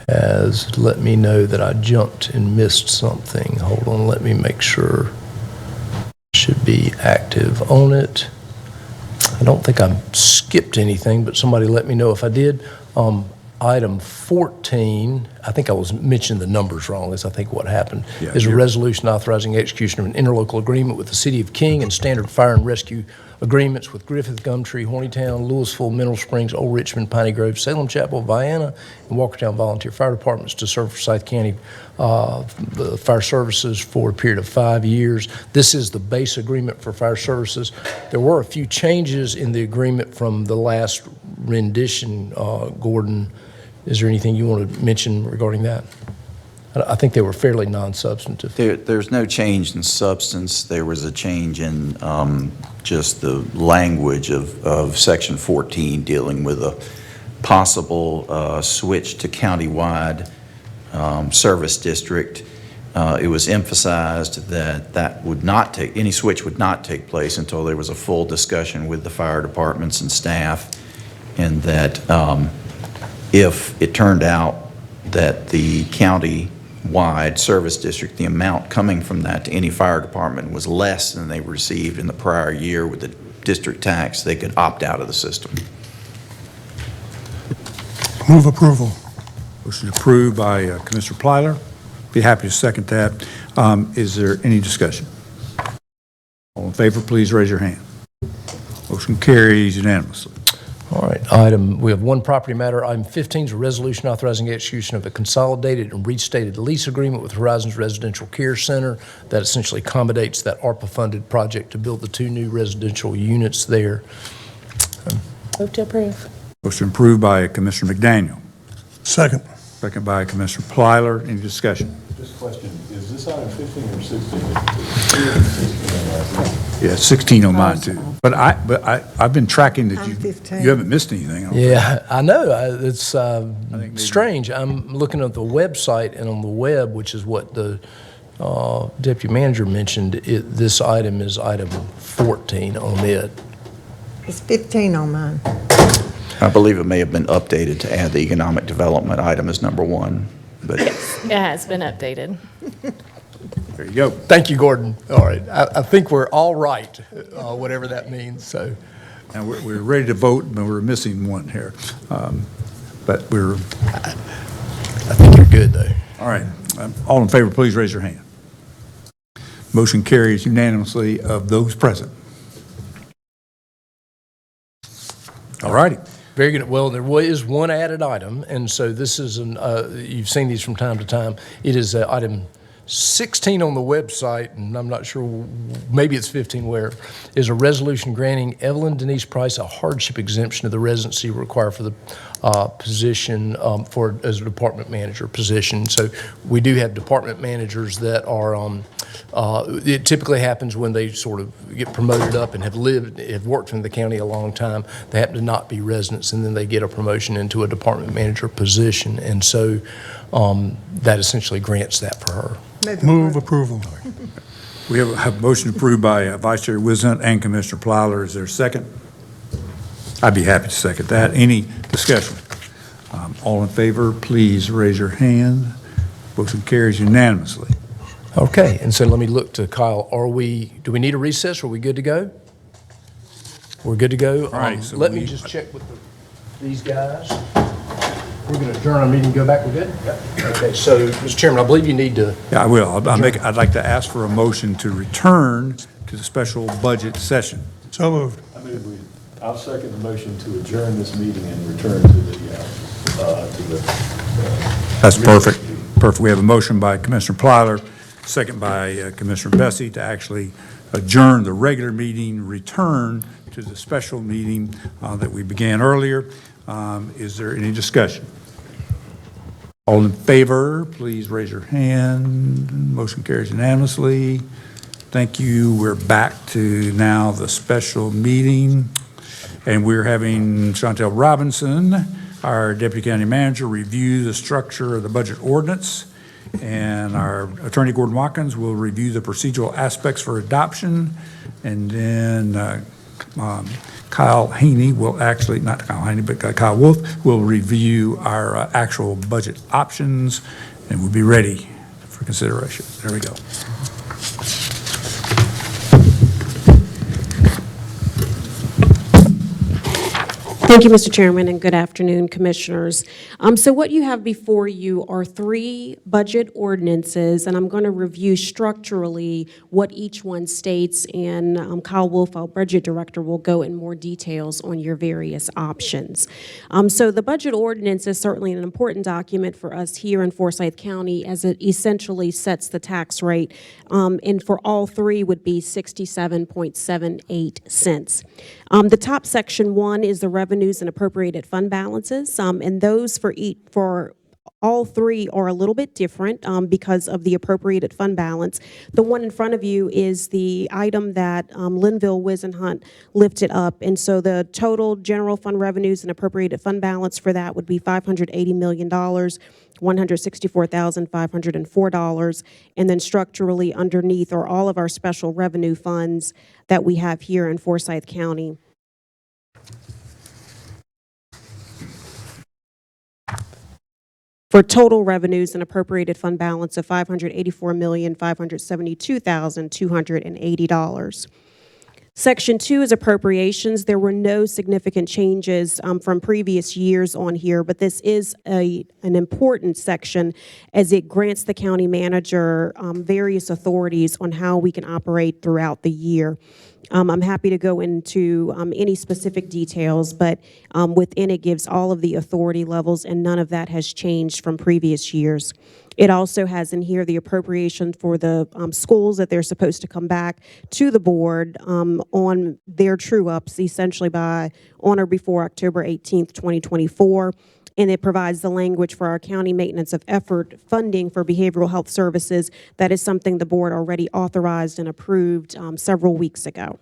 has let me know that I jumped and missed something. Hold on, let me make sure. Should be active on it. I don't think I skipped anything, but somebody let me know if I did. Item 14, I think I was mentioning the numbers wrong, is I think what happened, is a resolution authorizing execution of an interlocal agreement with the City of King and standard fire and rescue agreements with Griffith, Gumtree, Hornytown, Louisville, Mineral Springs, Old Richmond, Piney Grove, Salem Chapel, Vienna, and Walkertown Volunteer Fire Departments to serve Forsyth County fire services for a period of 5 years. This is the base agreement for fire services. There were a few changes in the agreement from the last rendition, Gordon. Is there anything you want to mention regarding that? I think they were fairly non-substantive. There's no change in substance. There was a change in just the language of Section 14 dealing with a possible switch to countywide service district. It was emphasized that would not take, any switch would not take place until there was a full discussion with the fire departments and staff, and that if it turned out that the county-wide service district, the amount coming from that to any fire department was less than they received in the prior year with the district tax, they could opt out of the system. Move approval. Motion approved by Commissioner Plyler. Be happy to second that. Is there any discussion? All in favor, please raise your hand. Motion carries unanimously. All right, we have one property matter. Item 15 is a resolution authorizing execution of a consolidated and restated lease agreement with Horizons Residential Care Center that essentially accommodates that ARPA-funded project to build the 2 new residential units there. Move to approve. Motion approved by Commissioner McDaniel. Second. Second by Commissioner Plyler. Any discussion? Just a question, is this item 15 or 16? Yeah, 16 on mine too. But I've been tracking that you haven't missed anything. Yeah, I know. It's strange. I'm looking at the website, and on the web, which is what the deputy manager mentioned, this item is item 14 on it. It's 15 on mine. I believe it may have been updated to add the economic development item as number 1. But It has been updated. There you go. Thank you, Gordon. All right. I think we're all right, whatever that means. So, and we're ready to vote, but we're missing one here. But we're. I think you're good, though. All right. All in favor, please raise your hand. Motion carries unanimously of those present. All righty. Very good. Well, there is one added item, and so this is you've seen these from time to time. It is item 16 on the website, and I'm not sure, maybe it's 15 where, is a resolution granting Evelyn Denise Price a hardship exemption of the residency required for the position as a department manager position. So we do have department managers that are, it typically happens when they sort of get promoted up and have worked in the county a long time. They happen to not be residents, and then they get a promotion into a department manager position. And so that essentially grants that for her. Move approval. We have a motion approved by Vice Chair Wisenhunt and Commissioner Plyler. Is there a second? I'd be happy to second that. Any discussion? All in favor, please raise your hand. Motion carries unanimously. Okay, and so let me look to Kyle. Do we need a recess, or are we good to go? We're good to go? All right. So let me just check with these guys. We're going to adjourn our meeting and go back. We're good? Yep. Okay, so, Mr. Chairman, I believe you need to... Yeah, I will. I'd like to ask for a motion to return to the special budget session. So moved. I'll second the motion to adjourn this meeting and return to the That's perfect. Perfect. We have a motion by Commissioner Plyler, second by Commissioner Bessie to actually adjourn the regular meeting, return to the special meeting that we began earlier. Is there any discussion? All in favor, please raise your hand. Motion carries unanimously. Thank you. We're back to now the special meeting. And we're having Chantel Robinson, our Deputy County Manager, review the structure of the budget ordinance. And our Attorney Gordon Watkins will review the procedural aspects for adoption. And then Kyle Haney will actually, not Kyle Haney, but Kyle Wolf will review our actual budget options, and we'll be ready for consideration. There we go. Thank you, Mr. Chairman, and good afternoon, Commissioners. So what you have before you are 3 budget ordinances, and I'm going to review structurally what each one states, and Kyle Wolf, our Budget Director, will go in more details on your various options. So the budget ordinance is certainly an important document for us here in Forsyth County, as it essentially sets the tax rate, and for all 3 would be 67.78 cents. The top section 1 is the revenues and appropriated fund balances, and those for all 3 are a little bit different because of the appropriated fund balance. The one in front of you is the item that Linville Wisenhunt lifted up, and so the total general fund revenues and appropriated fund balance for that would be $580 million. $164,504, and then structurally underneath are all of our special revenue funds that we have here in Forsyth County. For total revenues and appropriated fund balance of $584,572,280. Section 2 is appropriations. There were no significant changes from previous years on here, but this is an important section as it grants the county manager various authorities on how we can operate throughout the year. I'm happy to go into any specific details, but within it gives all of the authority levels, and none of that has changed from previous years. It also has in here the appropriation for the schools that they're supposed to come back to the board on their true-ups, essentially by on or before October 18th, 2024. And it provides the language for our county maintenance of effort funding for behavioral health services. That is something the board already authorized and approved several weeks ago.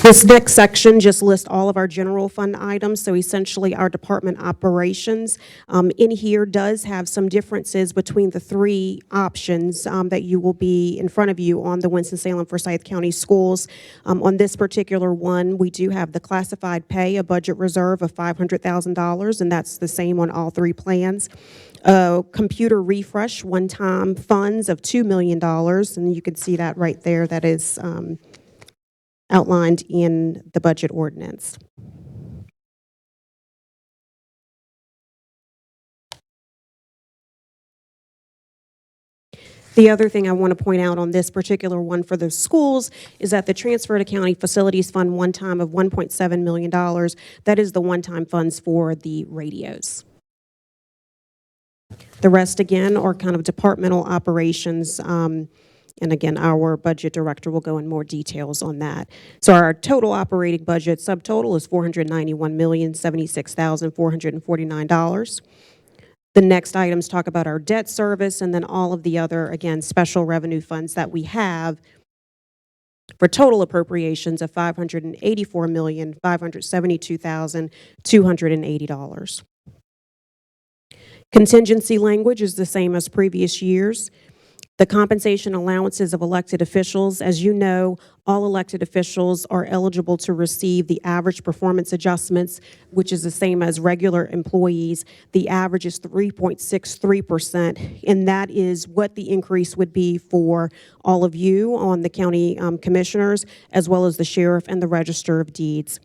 This next section just lists all of our general fund items, so essentially our department operations. In here does have some differences between the 3 options that you will be in front of you on the Winston-Salem Forsyth County Schools. On this particular one, we do have the classified pay, a budget reserve of $500,000, and that's the same on all 3 plans. Computer refresh, one-time funds of $2 million, and you can see that right there. That is outlined in the budget ordinance. The other thing I want to point out on this particular one for the schools is that the transfer to county facilities fund one time of $1.7 million, that is the one-time funds for the radios. The rest, again, are kind of departmental operations. And again, our budget director will go in more details on that. So our total operating budget subtotal is $491,076,449. The next items talk about our debt service and then all of the other, again, special revenue funds that we have for total appropriations of $584,572,280. Contingency language is the same as previous years. The compensation allowances of elected officials, as you know, all elected officials are eligible to receive the average performance adjustments, which is the same as regular employees. The average is 3.63%, and that is what the increase would be for all of you on the county commissioners, as well as the sheriff and the register of deeds.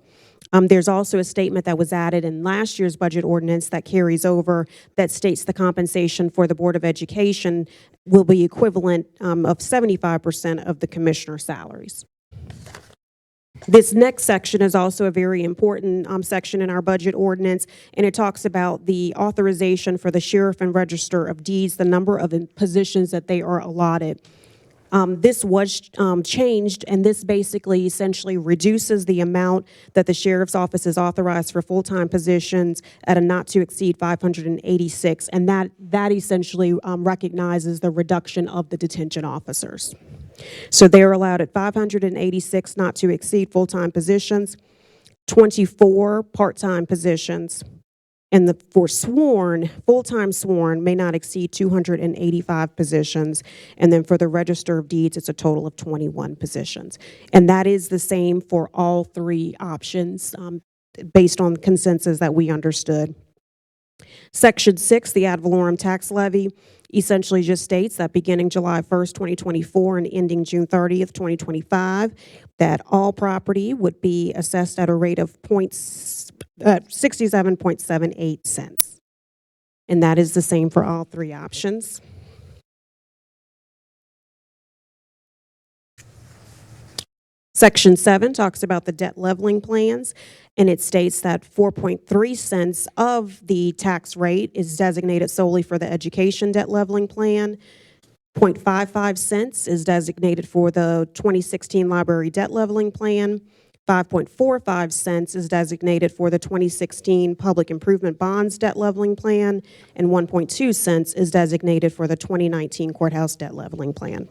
There's also a statement that was added in last year's budget ordinance that carries over that states the compensation for the Board of Education will be equivalent of 75% of the commissioner salaries. This next section is also a very important section in our budget ordinance, and it talks about the authorization for the sheriff and register of deeds, the number of positions that they are allotted. This was changed, and this basically essentially reduces the amount that the sheriff's office is authorized for full-time positions at a not to exceed 586, and that essentially recognizes the reduction of the detention officers. So they are allowed at 586 not to exceed full-time positions, 24 part-time positions, and for sworn, full-time sworn may not exceed 285 positions. And then for the Register of Deeds, it's a total of 21 positions. And that is the same for all three options based on consensus that we understood. Section 6, the ad valorem tax levy, essentially just states that beginning July 1st, 2024 and ending June 30th, 2025, that all property would be assessed at a rate of 67.78 cents. And that is the same for all three options. Section 7 talks about the debt leveling plans, and it states that 4.3 cents of the tax rate is designated solely for the education debt leveling plan. 0.55 cents is designated for the 2016 library debt leveling plan. 5.45 cents is designated for the 2016 public improvement bonds debt leveling plan, and 1.2 cents is designated for the 2019 courthouse debt leveling plan.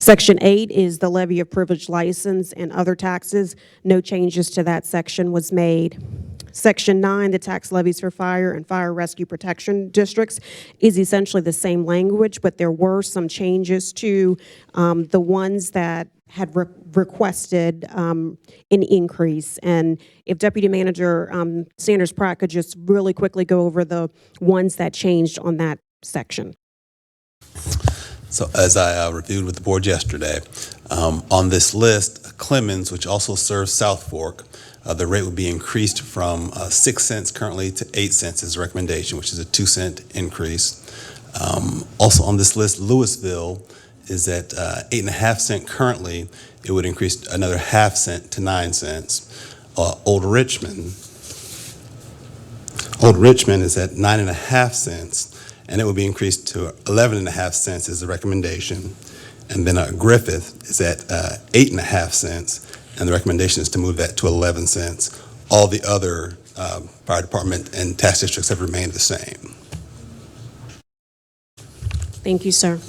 Section 8 is the levy of privilege license and other taxes. No changes to that section was made. Section 9, the tax levies for fire and fire rescue protection districts, is essentially the same language, but there were some changes to the ones that had requested an increase. And if Deputy Manager Sanders Pratt could just really quickly go over the ones that changed on that section. So as I reviewed with the board yesterday, on this list, Clemens, which also serves South Fork, the rate would be increased from 6 cents currently to 8 cents as a recommendation, which is a 2-cent increase. Also on this list, Louisville is at 8.5 cents currently. It would increase another 0.5 cent to 9 cents. Old Richmond is at 9.5 cents. And it will be increased to 11.5 cents as the recommendation. And then Griffith is at 8.5 cents, and the recommendation is to move that to 11 cents. All the other fire department and tax districts have remained the same. Thank you, sir.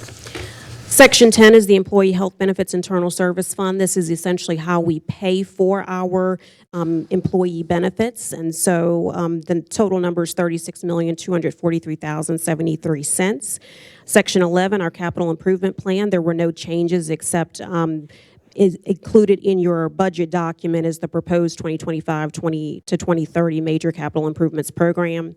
Section 10 is the Employee Health Benefits Internal Service Fund. This is essentially how we pay for our employee benefits. And so the total number is $36,243,073. Section 11, our capital improvement plan. There were no changes except is included in your budget document is the proposed 2025 to 2030 major capital improvements program.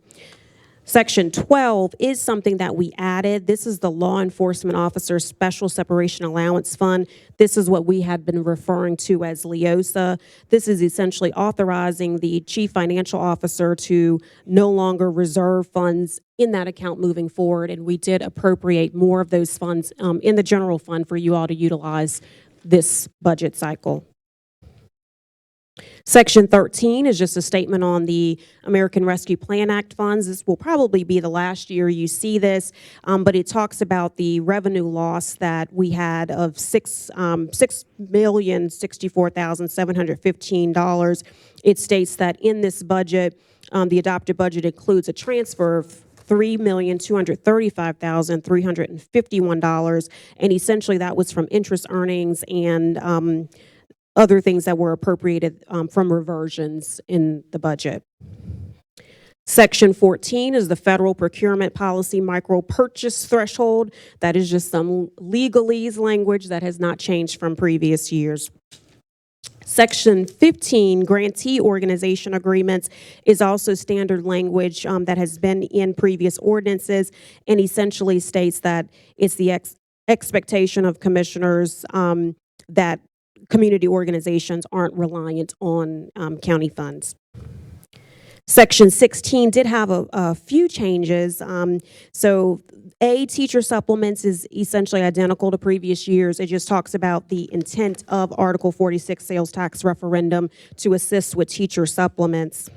Section 12 is something that we added. This is the Law Enforcement Officer Special Separation Allowance Fund. This is what we had been referring to as LEOSA. This is essentially authorizing the Chief Financial Officer to no longer reserve funds in that account moving forward, and we did appropriate more of those funds in the general fund for you all to utilize this budget cycle. Section 13 is just a statement on the American Rescue Plan Act funds. This will probably be the last year you see this, but it talks about the revenue loss that we had of $6,064,715. It states that in this budget, the adopted budget includes a transfer of $3,235,351, and essentially that was from interest earnings and other things that were appropriated from reversions in the budget. Section 14 is the federal procurement policy micro purchase threshold. That is just some legalese language that has not changed from previous years. Section 15, grantee organization agreements, is also standard language that has been in previous ordinances and essentially states that it's the expectation of commissioners that community organizations aren't reliant on county funds. Section 16 did have a few changes. So teacher supplements is essentially identical to previous years. It just talks about the intent of Article 46 sales tax referendum to assist with teacher supplements.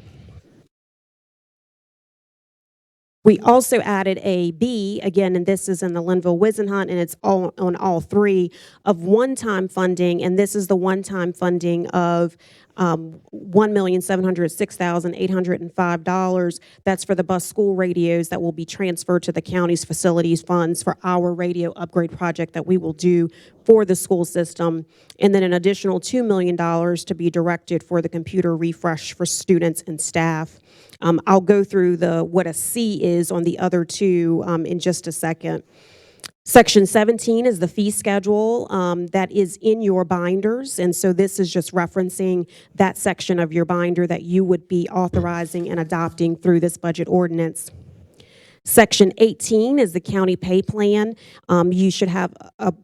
We also added a B, again, and this is in the Linville-Wisenhunt, and it's all on all three, of one-time funding, and this is the one-time funding of $1,706,805. That's for the bus school radios that will be transferred to the county's facilities funds for our radio upgrade project that we will do for the school system, and then an additional $2 million to be directed for the computer refresh for students and staff. I'll go through what a C is on the other two in just a second. Section 17 is the fee schedule that is in your binders, and so this is just referencing that section of your binder that you would be authorizing and adopting through this budget ordinance. Section 18 is the county pay plan. You should have,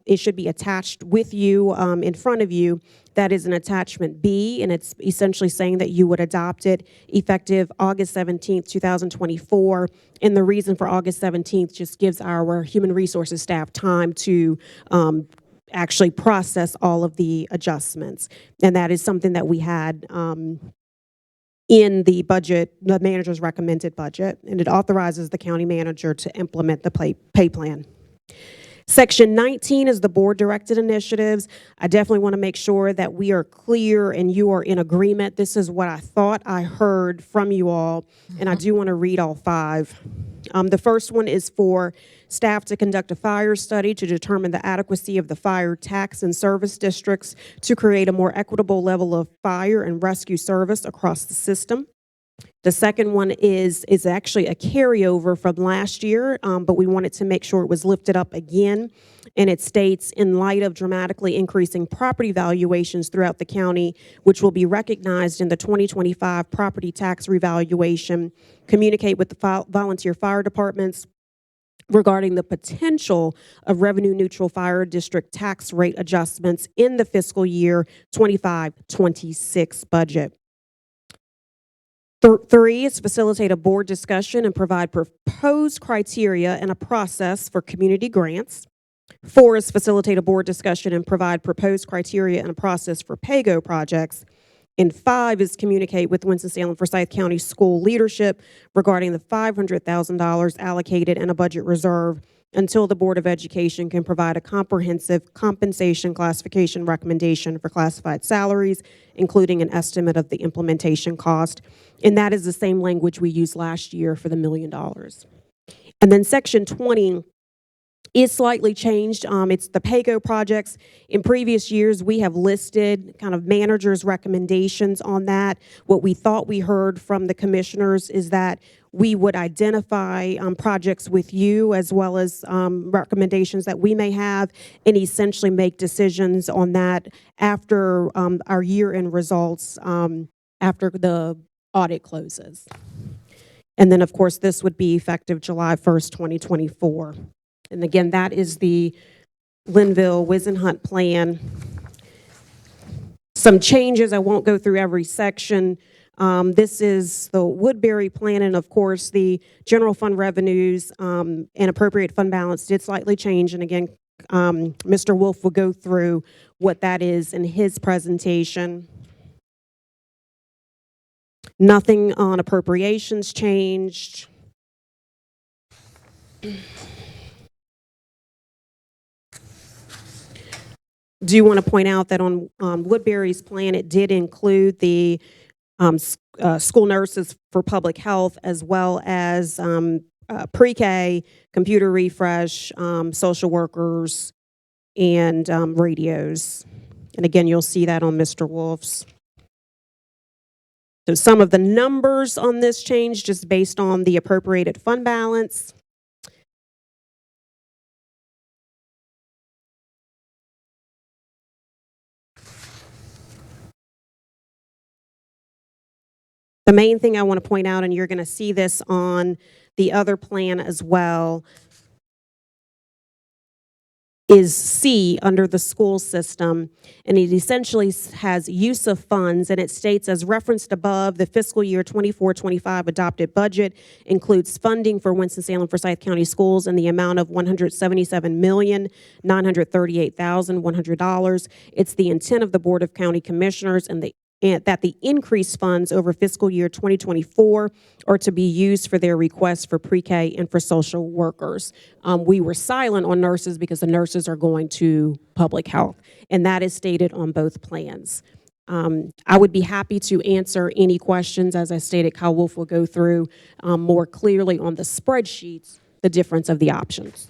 it should be attached with you in front of you. That is an attachment B, and it's essentially saying that you would adopt it effective August 17th, 2024. And the reason for August 17th just gives our human resources staff time to actually process all of the adjustments. And that is something that we had in the budget, the manager's recommended budget, and it authorizes the county manager to implement the pay plan. Section 19 is the board-directed initiatives. I definitely want to make sure that we are clear and you are in agreement. This is what I thought I heard from you all, and I do want to read all five. The first one is for staff to conduct a fire study to determine the adequacy of the fire tax and service districts to create a more equitable level of fire and rescue service across the system. The second one is actually a carryover from last year, but we wanted to make sure it was lifted up again. And it states, in light of dramatically increasing property valuations throughout the county, which will be recognized in the 2025 property tax revaluation, communicate with the volunteer fire departments regarding the potential of revenue-neutral fire district tax rate adjustments in the fiscal year 25-26 budget. 3 is facilitate a board discussion and provide proposed criteria and a process for community grants. 4 is facilitate a board discussion and provide proposed criteria and a process for PAYGO projects. And 5 is communicate with Winston-Salem Forsyth County School leadership regarding the $500,000 allocated in a budget reserve until the Board of Education can provide a comprehensive compensation classification recommendation for classified salaries, including an estimate of the implementation cost. And that is the same language we used last year for the $1 million. And then section 20 is slightly changed. It's the PAYGO projects. In previous years, we have listed kind of managers' recommendations on that. What we thought we heard from the commissioners is that we would identify projects with you as well as recommendations that we may have and essentially make decisions on that after our year-end results, after the audit closes. And then, of course, this would be effective July 1st, 2024. And again, that is the Linville-Wisenhunt plan. Some changes, I won't go through every section. This is the Woodbury plan, and of course, the general fund revenues and appropriate fund balance did slightly change. And again, Mr. Wolf will go through what that is in his presentation. Nothing on appropriations changed. Do you want to point out that on Woodbury's plan, it did include the school nurses for public health, as well as pre-K, computer refresh, social workers, and radios. And again, you'll see that on Mr. Wolf's. So some of the numbers on this change just based on the appropriated fund balance. The main thing I want to point out, and you're going to see this on the other plan as well, is C under the school system, and it essentially has use of funds, and it states, as referenced above, the fiscal year 24-25 adopted budget includes funding for Winston-Salem Forsyth County Schools in the amount of $177,938,100. It's the intent of the Board of County Commissioners and the and that the increased funds over fiscal year 2024 are to be used for their requests for pre-K and for social workers. We were silent on nurses because the nurses are going to public health, and that is stated on both plans. I would be happy to answer any questions. As I stated, Kyle Wolf will go through more clearly on the spreadsheets the difference of the options.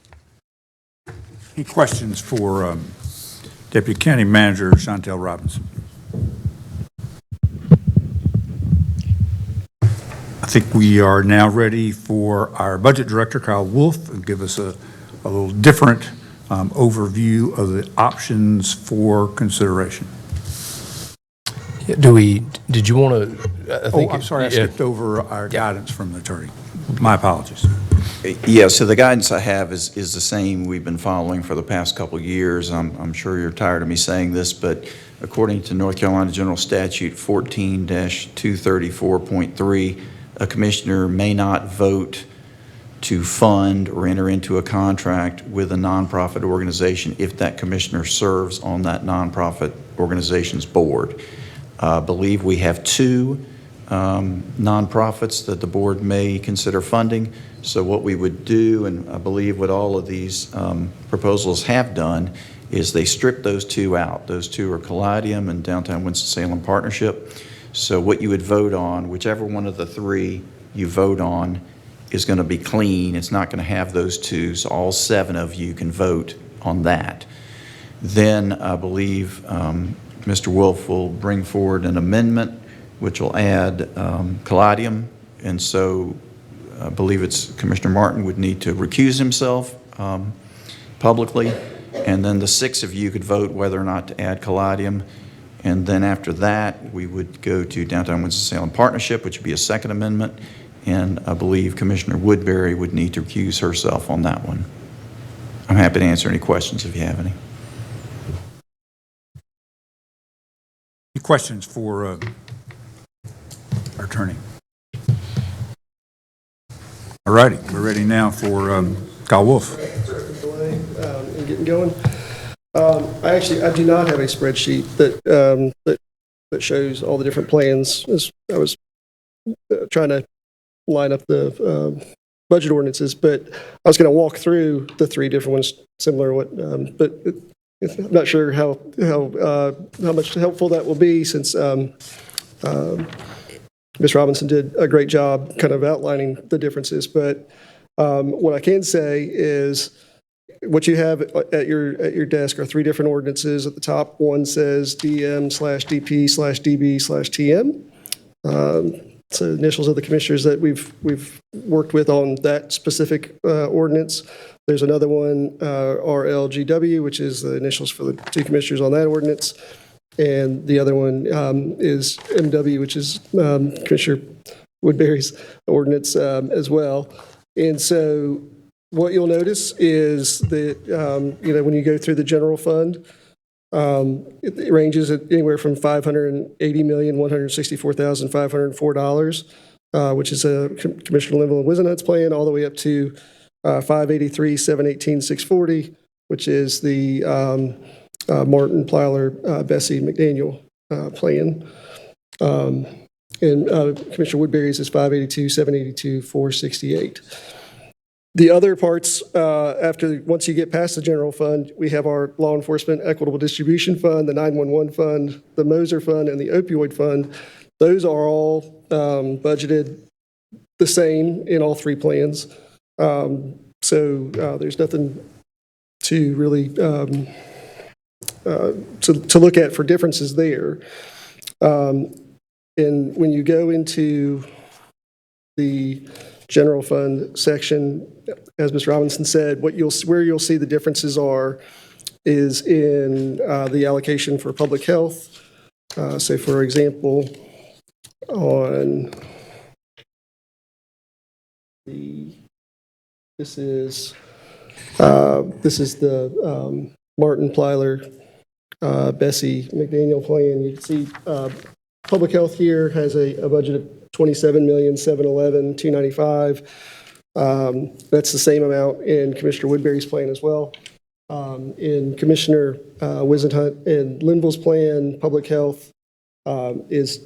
Any questions for Deputy County Manager Chantel Robinson? I think we are now ready for our Budget Director, Kyle Wolf, to give us a little different overview of the options for consideration. Did you want to? I'm sorry, I skipped over our guidance from the attorney. My apologies. Yeah, so the guidance I have is the same we've been following for the past couple of years. I'm sure you're tired of me saying this, but according to North Carolina General Statute 14-234.3, a commissioner may not vote to fund or enter into a contract with a nonprofit organization if that commissioner serves on that nonprofit organization's board. I believe we have two nonprofits that the board may consider funding. So what we would do, and I believe what all of these proposals have done, is they strip those two out. Those two are Caladium and Downtown Winston-Salem Partnership. So what you would vote on, whichever one of the three you vote on, is going to be clean. It's not going to have those two, so all 7 of you can vote on that. Then I believe Mr. Wolf will bring forward an amendment which will add Caladium, and so I believe it's Commissioner Martin would need to recuse himself publicly, and then the 6 of you could vote whether or not to add Caladium, and then after that we would go to Downtown Winston-Salem Partnership, which would be a second amendment, and I believe Commissioner Woodbury would need to recuse herself on that one. I'm happy to answer any questions if you have any. Any questions for our attorney? All righty, we're ready now for Kyle Wolf. Delay in getting going. I do not have a spreadsheet that shows all the different plans. As I was trying to line up the budget ordinances, but I was going to walk through the 3 different ones, similar to what, but I'm not sure how much helpful that will be, since Ms. Robinson did a great job kind of outlining the differences. But what I can say is what you have at your desk are 3 different ordinances. At the top, one says DM/DP/DB/TM. So initials of the commissioners that we've worked with on that specific ordinance. There's another one, RLGW, which is the initials for the 2 commissioners on that ordinance. And the other one is MW, which is Commissioner Woodbury's ordinance as well. And so what you'll notice is that, when you go through the general fund, it ranges at anywhere from $580,164,504, which is a Commissioner Linville and Wisenhut's plan, all the way up to $583,718,640, which is the Martin, Plyler, Bessie, McDaniel plan. And Commissioner Woodbury's is $582,782,468. The other parts, once you get past the general fund, we have our law enforcement equitable distribution fund, the 911 fund, the Moser fund, and the opioid fund. Those are all budgeted the same in all 3 plans. So there's nothing to really to look at for differences there. And when you go into the general fund section, as Ms. Robinson said, where you'll see the differences is in the allocation for public health. So for example, this is the Martin, Plyler, Bessie, McDaniel plan. You can see public health here has a budget of $27,711,295. That's the same amount in Commissioner Woodbury's plan as well. In Commissioner Wisenhut and Linville's plan, public health is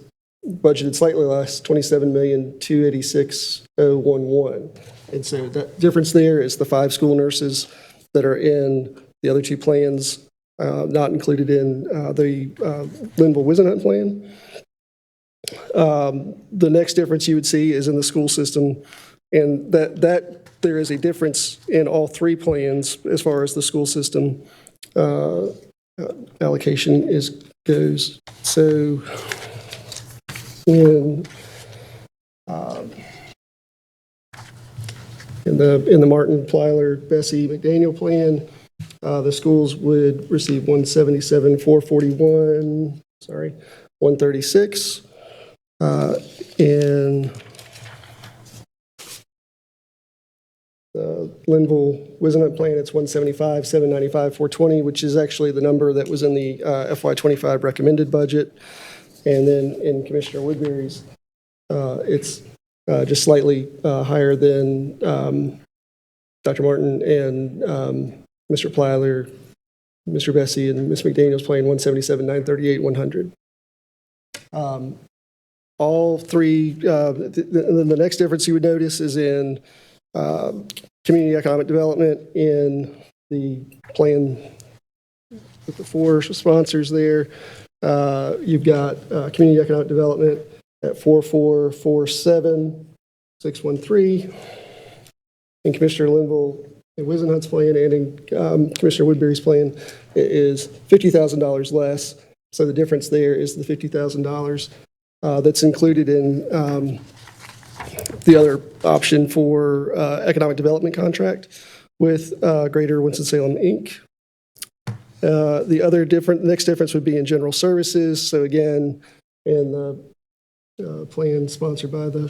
budgeted slightly less, $27,286,011. And so that difference there is the 5 school nurses that are in the other 2 plans, not included in the Linville-Wisenhunt plan. The next difference you would see is in the school system, and that there is a difference in all 3 plans as far as the school system allocation goes. So in the Martin, Plyler, Bessie, McDaniel plan, the schools would receive 177,441, 136. In the Linville-Wisenhunt plan, it's 175, 795, 420, which is actually the number that was in the FY25 recommended budget. And then in Commissioner Woodbury's, it's just slightly higher than Dr. Martin and Mr. Plyler, Mr. Bessie, and Ms. McDaniel's plan, 177, 938, 100. All 3, the next difference you would notice is in community economic development in the plan with the 4 sponsors there. You've got community economic development at 4447613 in Commissioner Linville and Wisenhunt's plan, and in Commissioner Woodbury's plan, it is $50,000 less. So the difference there is the $50,000 that's included in the other option for economic development contract with Greater Winston-Salem, Inc. The next difference would be in general services. So again, in the plan sponsored by the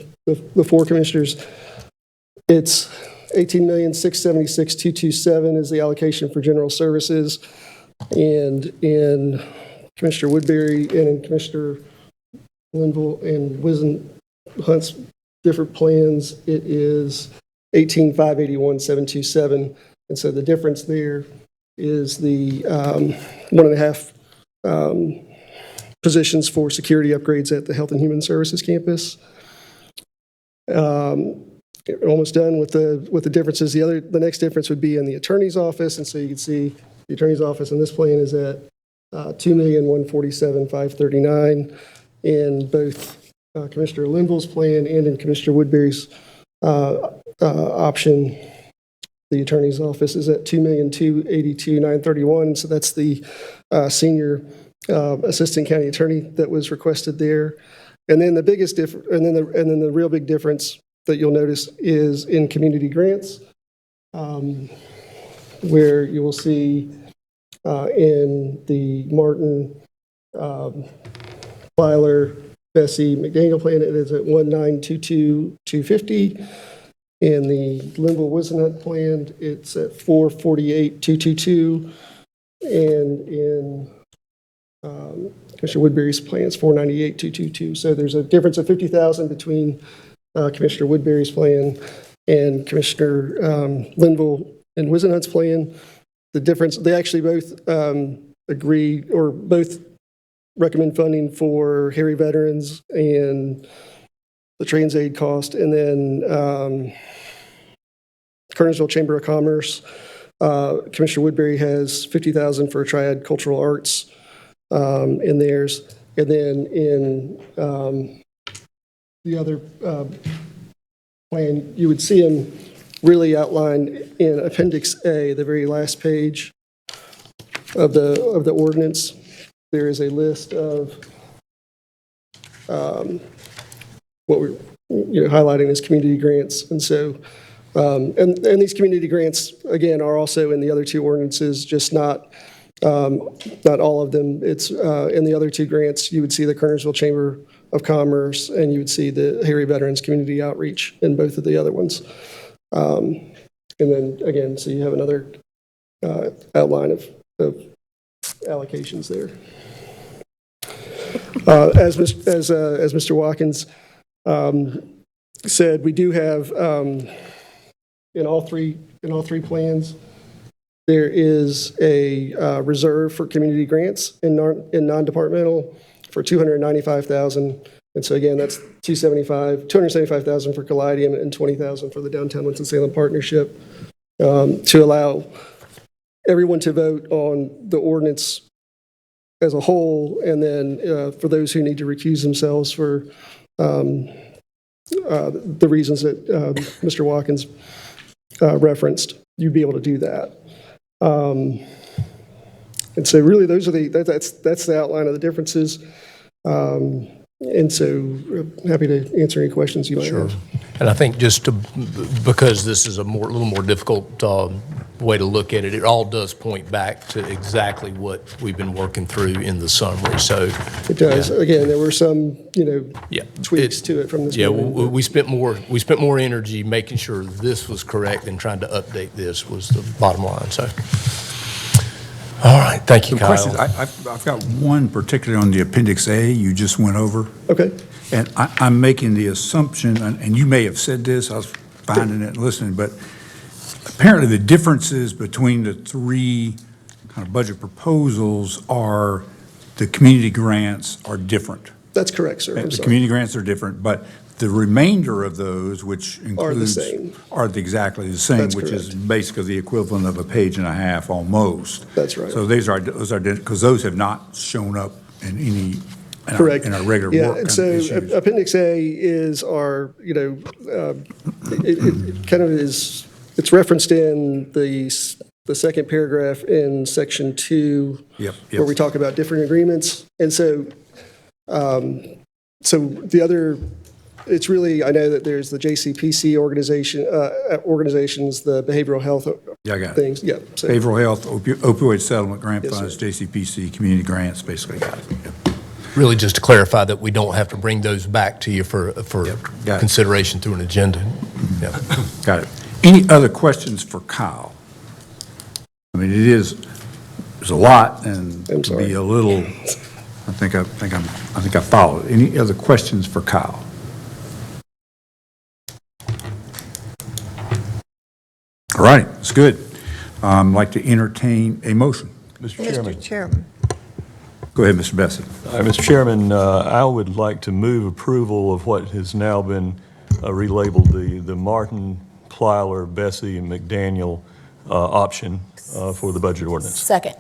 4 commissioners, it's $18,676,227 is the allocation for general services. And in Commissioner Woodbury and in Commissioner Linville and Wisenhunt's different plans, it is $18,581,727. And so the difference there is the 1.5 positions for security upgrades at the Health and Human Services campus. Almost done with the differences. The next difference would be in the attorney's office, and so you can see the attorney's office in this plan is at $2,147,539. In both Commissioner Linville's plan and in Commissioner Woodbury's option, the attorney's office is at $2,282,931. So that's the senior assistant county attorney that was requested there. And then the biggest and then the real big difference that you'll notice is in community grants, where you will see in the Martin, Plyler, Bessie, McDaniel plan, it is at $1,922,250. In the Linville-Wisenhunt plan, it's at $448,222. And in Commissioner Woodbury's plan, it's $498,222. So there's a difference of $50,000 between Commissioner Woodbury's plan and Commissioner Linville and Wisenhunt's plan. The difference, they actually both agree or both recommend funding for Harry veterans and the trans aid cost. And then Kernersville Chamber of Commerce, Commissioner Woodbury has $50,000 for Triad Cultural Arts in theirs. And then in the other plan, you would see them really outlined in Appendix A, the very last page of the ordinance. There is a list of what we're highlighting as community grants. And so, and these community grants, again, are also in the other 2 ordinances, just not all of them. It's in the other 2 grants, you would see the Kernersville Chamber of Commerce, and you would see the Harry Veterans Community Outreach in both of the other ones. And then, again, so you have another outline of allocations there. As Mr. Watkins said, we do have in all three plans, there is a reserve for community grants in non-departmental for $295,000. And so again, that's $275,000 for Callidium and $20,000 for the Downtown Winston-Salem Partnership, to allow everyone to vote on the ordinance as a whole, and then for those who need to recuse themselves for the reasons that Mr. Watkins referenced, you'd be able to do that. And so really those are that's the outline of the differences. And so happy to answer any questions you might have. And I think because this is a little more difficult way to look at it, it all does point back to exactly what we've been working through in the summary. So it does. Yeah. Again, there were some, tweaks to it from this. Yeah, we spent more energy making sure this was correct than trying to update this was the bottom line. So, all right, thank you, Kyle. Questions? I've got one particularly on the Appendix A you just went over. Okay. And I'm making the assumption, and you may have said this, I was finding it and listening, but apparently the differences between the three kind of budget proposals are the community grants are different. That's correct, sir. The community grants are different, but the remainder of those, which includes, are exactly the same, which is basically the equivalent of a page and a half almost. That's right. So those are because those have not shown up in any correct in our regular work. And so Appendix A is our, it kind of is, it's referenced in the second paragraph in Section 2, where we talk about different agreements. And so, so the other. It's really, I know that there's the JCPC organizations, the behavioral health things. Yeah. So. Behavioral health, opioid settlement grant funds, JCPC, community grants, basically got it. Really just to clarify that we don't have to bring those back to you for consideration through an agenda. Got it. Any other questions for Kyle? I mean, there's a lot, and to be a little, I think I followed. Any other questions for Kyle? All right, it's good. I'd like to entertain a motion. Mr. Chairman. Go ahead, Mr. Bessie. Mr. Chairman, I would like to move approval of what has now been relabeled the Martin, Plyler, Bessie, and McDaniel option for the budget ordinance. Second.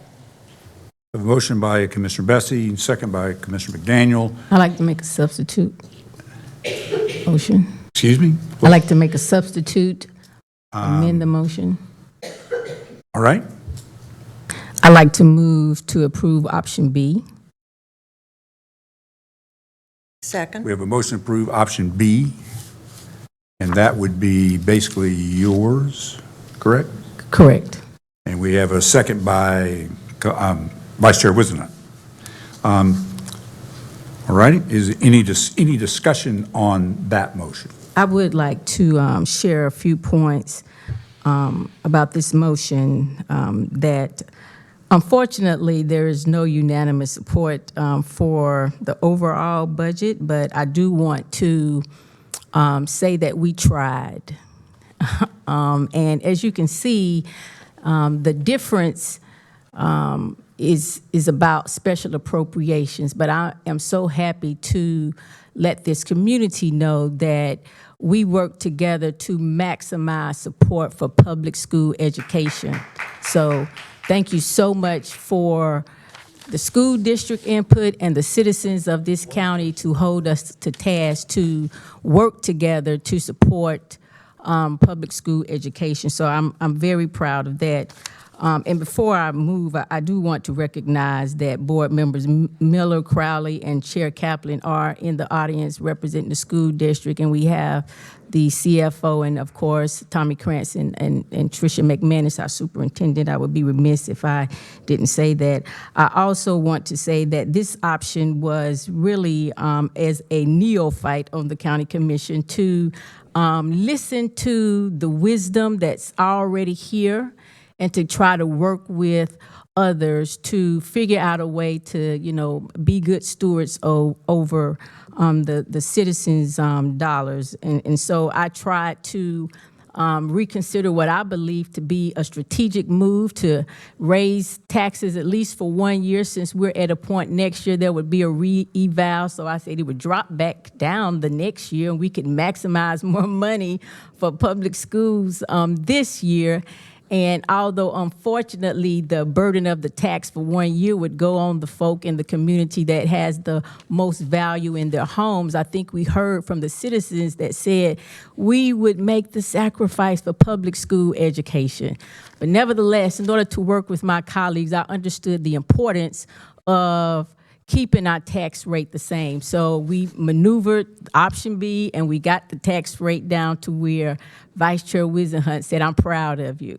A motion by Commissioner Bessie, second by Commissioner McDaniel. I'd like to make a substitute motion. Excuse me? I'd like to make a substitute, amend the motion. All right. I'd like to move to approve option B. Second. We have a motion to approve option B, and that would be basically yours, correct? Correct. And we have a second by Vice Chair Wisenhunt. All righty. Is any discussion on that motion? I would like to share a few points about this motion that unfortunately there is no unanimous support for the overall budget, but I do want to say that we tried. And as you can see, the difference is about special appropriations, but I am so happy to let this community know that we work together to maximize support for public school education. So thank you so much for the school district input and the citizens of this county to hold us to task to work together to support public school education. So I'm very proud of that. And before I move, I do want to recognize that board members Miller, Crowley, and Chair Kaplan are in the audience representing the school district, and we have the CFO and, of course, Tommy Cranston and Tricia McManus, our superintendent. I would be remiss if I didn't say that. I also want to say that this option was really, as a neophyte on the county commission, to listen to the wisdom that's already here and to try to work with others to figure out a way to, be good stewards over the citizens' dollars. And so I tried to reconsider what I believe to be a strategic move to raise taxes at least for 1 year, since we're at a point next year there would be a re-eval. So I said it would drop back down the next year and we could maximize more money for public schools this year. And although unfortunately the burden of the tax for 1 year would go on the folk in the community that has the most value in their homes, I think we heard from the citizens that said we would make the sacrifice for public school education. But nevertheless, in order to work with my colleagues, I understood the importance of keeping our tax rate the same. So we maneuvered option B and we got the tax rate down to where Vice Chair Wisenhunt said, I'm proud of you.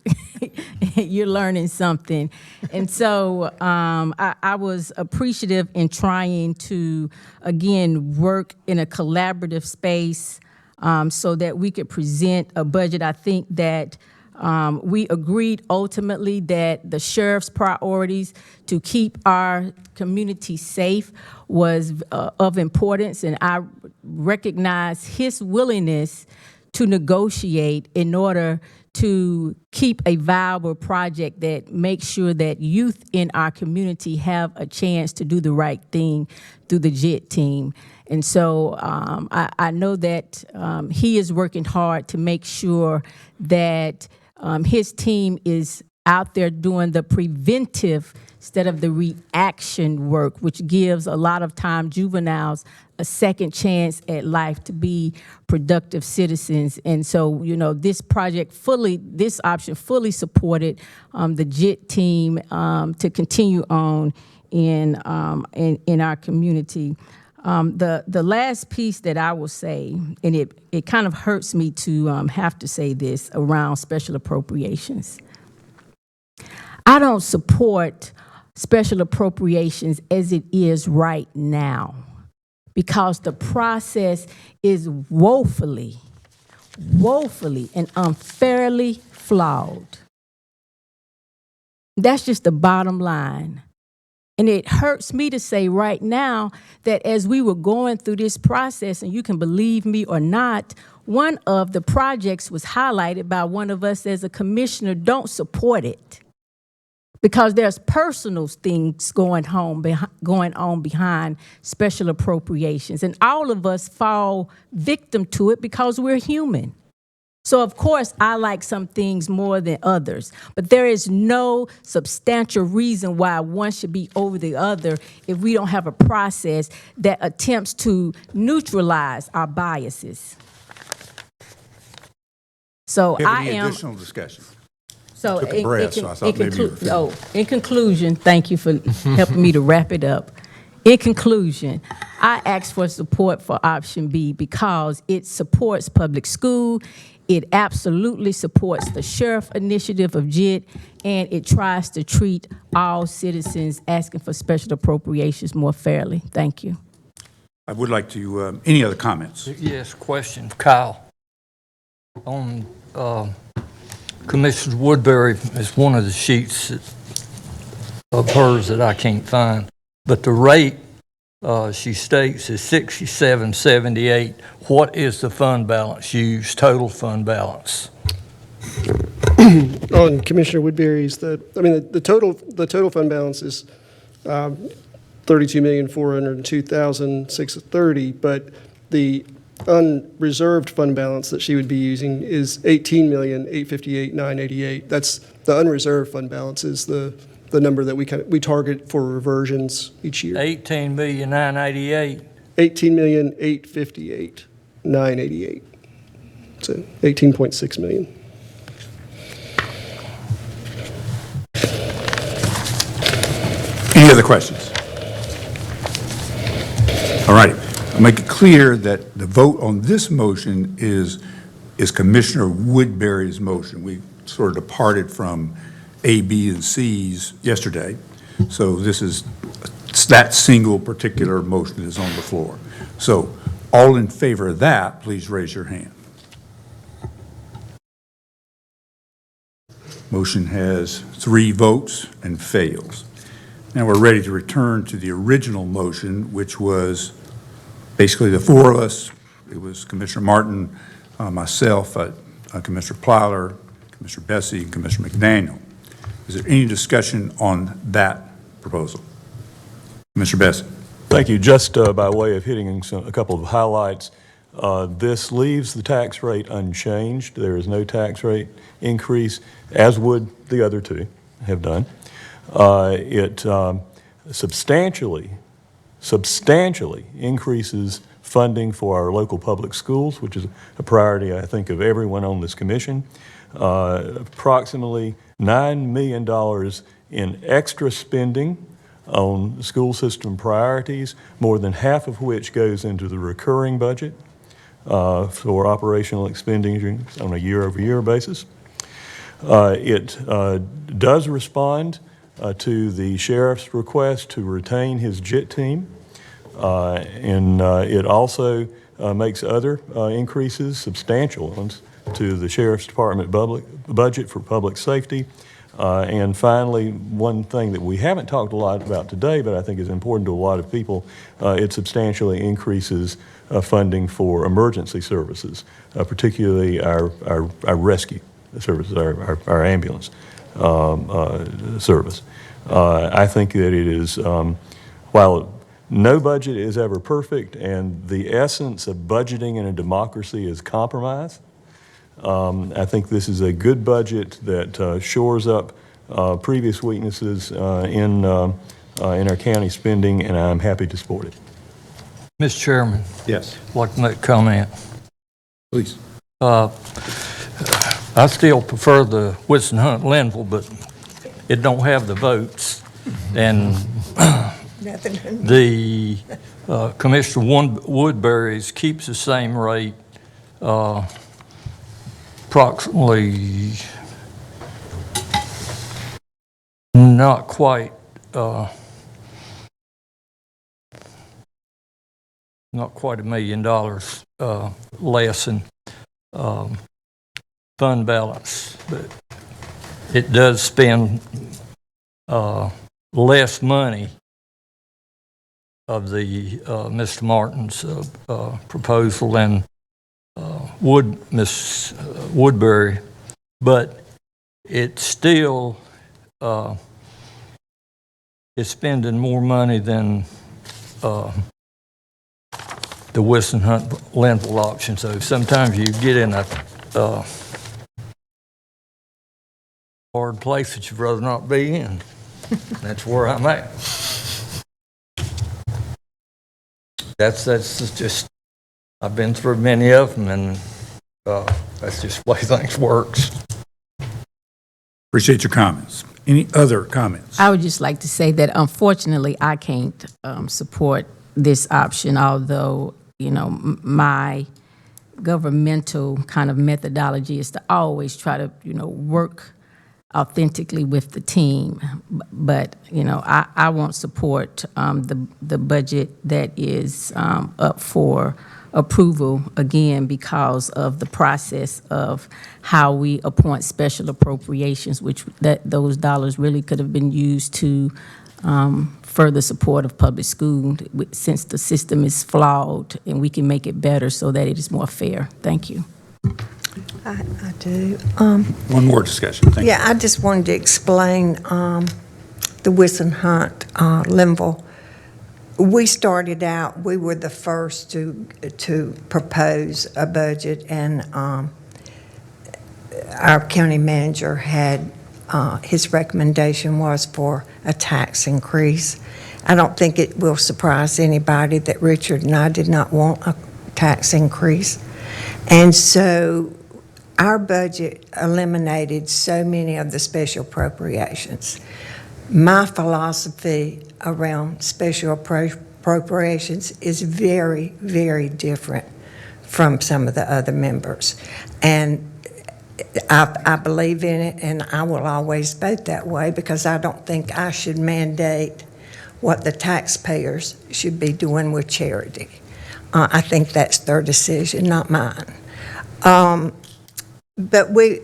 You're learning something. And so I was appreciative in trying to, again, work in a collaborative space so that we could present a budget. I think that we agreed ultimately that the sheriff's priorities to keep our community safe was of importance, and I recognize his willingness to negotiate in order to keep a viable project that makes sure that youth in our community have a chance to do the right thing through the JIT team. And so I know that he is working hard to make sure that his team is out there doing the preventive instead of the reaction work, which gives a lot of time juveniles a second chance at life to be productive citizens. And so, you know, this option fully supported the JIT team to continue on in our community. The last piece that I will say, and it kind of hurts me to have to say this around special appropriations. I don't support special appropriations as it is right now because the process is woefully and unfairly flawed. That's just the bottom line. And it hurts me to say right now that as we were going through this process, and you can believe me or not, one of the projects was highlighted by one of us as a commissioner. Don't support it because there's personal things going on behind special appropriations. And all of us fall victim to it because we're human. So, of course, I like some things more than others, but there is no substantial reason why one should be over the other if we don't have a process that attempts to neutralize our biases. So Any additional discussion? So Took a breath, so I thought maybe you were finished. In conclusion, thank you for helping me to wrap it up. In conclusion, I ask for support for option B because it supports public school, it absolutely supports the sheriff initiative of JIT, and it tries to treat all citizens asking for special appropriations more fairly. Thank you. I would like to, any other comments? Yes, question, Kyle. On Commissioner Woodbury is one of the sheets of hers that I can't find, but the rate she states is 6778. What is the fund balance used, total fund balance? On Commissioner Woodbury's, the total fund balance is $32,402,630, but the unreserved fund balance that she would be using is $18,858,988. That's the unreserved fund balance is the number that we target for reversions each year. $18,988,000. $18,858,988. So $18.6 million. Any other questions? All right. I'll make it clear that the vote on this motion is Commissioner Woodbury's motion. We sort of departed from A, B, and C's yesterday. So this is that single particular motion that is on the floor. So all in favor of that, please raise your hand. Motion has 3 votes and fails. Now we're ready to return to the original motion, which was basically the 4 of us. It was Commissioner Martin, myself. I Commissioner Plyler, Commissioner Bessie, and Commissioner McDaniel. Is there any discussion on that proposal? Commissioner Bessie. Thank you. Just by way of hitting a couple of highlights, this leaves the tax rate unchanged. There is no tax rate increase, as would the other two have done. It substantially increases funding for our local public schools, which is a priority, I think, of everyone on this commission. Approximately $9 million in extra spending on school system priorities, more than half of which goes into the recurring budget for operational expenditures on a year-over-year basis. It does respond to the sheriff's request to retain his JIT team, and it also makes other increases, substantial ones, to the Sheriff's Department budget for public safety. And finally, one thing that we haven't talked a lot about today, but I think is important to a lot of people, it substantially increases funding for emergency services, particularly our rescue services, our ambulance service. I think that it is, while no budget is ever perfect, and the essence of budgeting in a democracy is compromise, I think this is a good budget that shores up previous weaknesses in our county spending, and I'm happy to support it. Mr. Chairman. Yes. I'd like to make a comment. Please. I still prefer the Wilson Hunt Linville, but it don't have the votes. And the Commissioner Woodbury's keeps the same rate, approximately not quite $1 million less in fund balance, but it does spend less money of the Mr. Martin's proposal than Miss Woodbury, but it still is spending more money than the Wilson Hunt Linville option. So sometimes you get in a hard place that you'd rather not be in. That's where I'm at. That's just, I've been through many of them, and that's just the way things works. Appreciate your comments. Any other comments? I would just like to say that unfortunately I can't support this option, although, you know, my governmental kind of methodology is to always try to, you know, work authentically with the team. But, you know, I won't support the budget that is up for approval, again, because of the process of how we appoint special appropriations, which those dollars really could have been used to further support of public school, since the system is flawed, and we can make it better so that it is more fair. Thank you. I do. One more discussion. Thank you. Yeah, I just wanted to explain the Wilson Hunt Linville. We started out, we were the first to propose a budget, and our county manager had, his recommendation was for a tax increase. I don't think it will surprise anybody that Richard and I did not want a tax increase. And so our budget eliminated so many of the special appropriations. My philosophy around special appropriations is very, very different from some of the other members. And I believe in it, and I will always vote that way, because I don't think I should mandate what the taxpayers should be doing with charity. I think that's their decision, not mine. But we,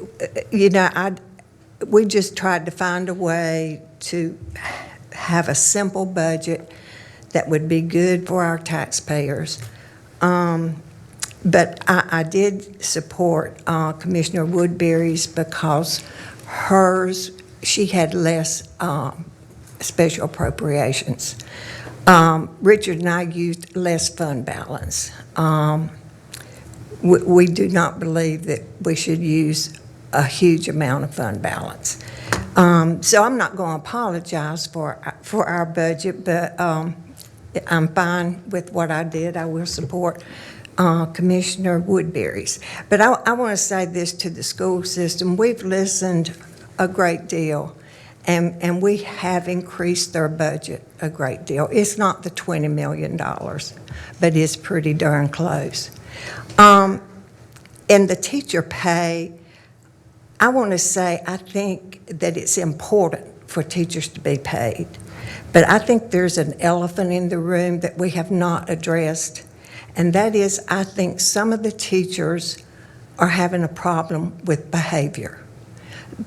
you know, we just tried to find a way to have a simple budget that would be good for our taxpayers. But I did support Commissioner Woodbury's because she had less special appropriations. Richard and I used less fund balance. We do not believe that we should use a huge amount of fund balance. So I'm not going to apologize for our budget, but I'm fine with what I did. I will support Commissioner Woodbury's. But I want to say this to the school system. We've listened a great deal, and we have increased their budget a great deal. It's not the $20 million, but it's pretty darn close. And the teacher pay, I want to say I think that it's important for teachers to be paid. But I think there's an elephant in the room that we have not addressed, and that is I think some of the teachers are having a problem with behavior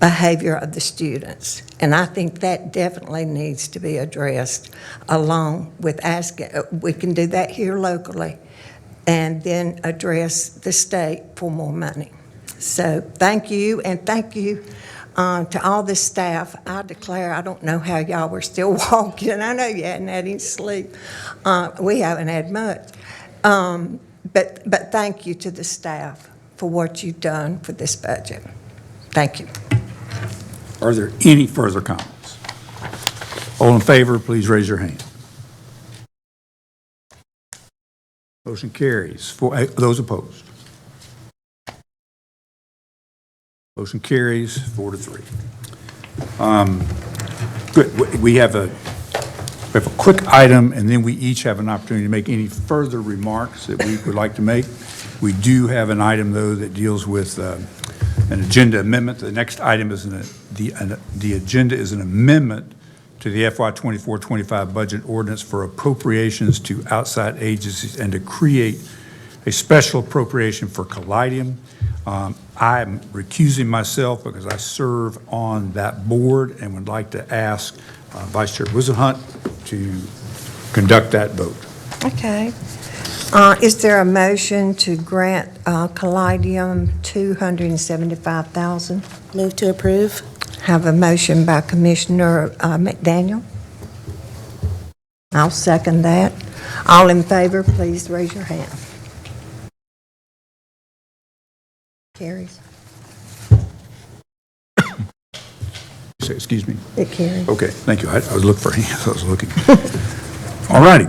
of the students. And I think that definitely needs to be addressed along with asking, we can do that here locally, and then address the state for more money. So thank you, and thank you to all the staff. I declare, I don't know how y'all were still walking. I know you hadn't had any sleep. We haven't had much. But thank you to the staff for what you've done for this budget. Thank you. Are there any further comments? All in favor, please raise your hand. Motion carries. For those opposed? Motion carries 4-3. Good. We have a quick item, and then we each have an opportunity to make any further remarks that we would like to make. We do have an item, though, that deals with an agenda amendment. The next item is the agenda is an amendment to the FY 24-25 budget ordinance for appropriations to outside agencies and to create a special appropriation for Callidium. I'm recusing myself because I serve on that board and would like to ask Vice Chair Wisenhunt to conduct that vote. Okay. Is there a motion to grant Callidium $275,000? Move to approve. Have a motion by Commissioner McDaniel. I'll second that. All in favor, please raise your hand. Carries. Say, excuse me. It carries. Okay, thank you. I was looking for hands. I was looking. All righty.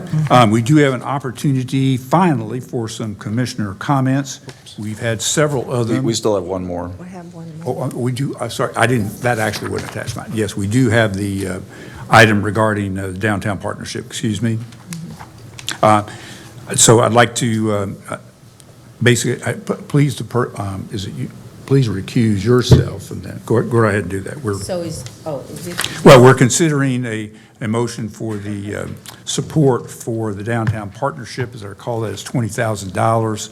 We do have an opportunity finally for some commissioner comments. We've had several of them. We still have one more. We have one more. Oh, we do. Sorry, I didn't. That actually wasn't attached. Yes, we do have the item regarding the downtown partnership. Excuse me. So I'd like to basically, please recuse yourself from that. Go ahead and do that. Well, we're considering a motion for the support for the downtown partnership, as I recall, that is $20,000.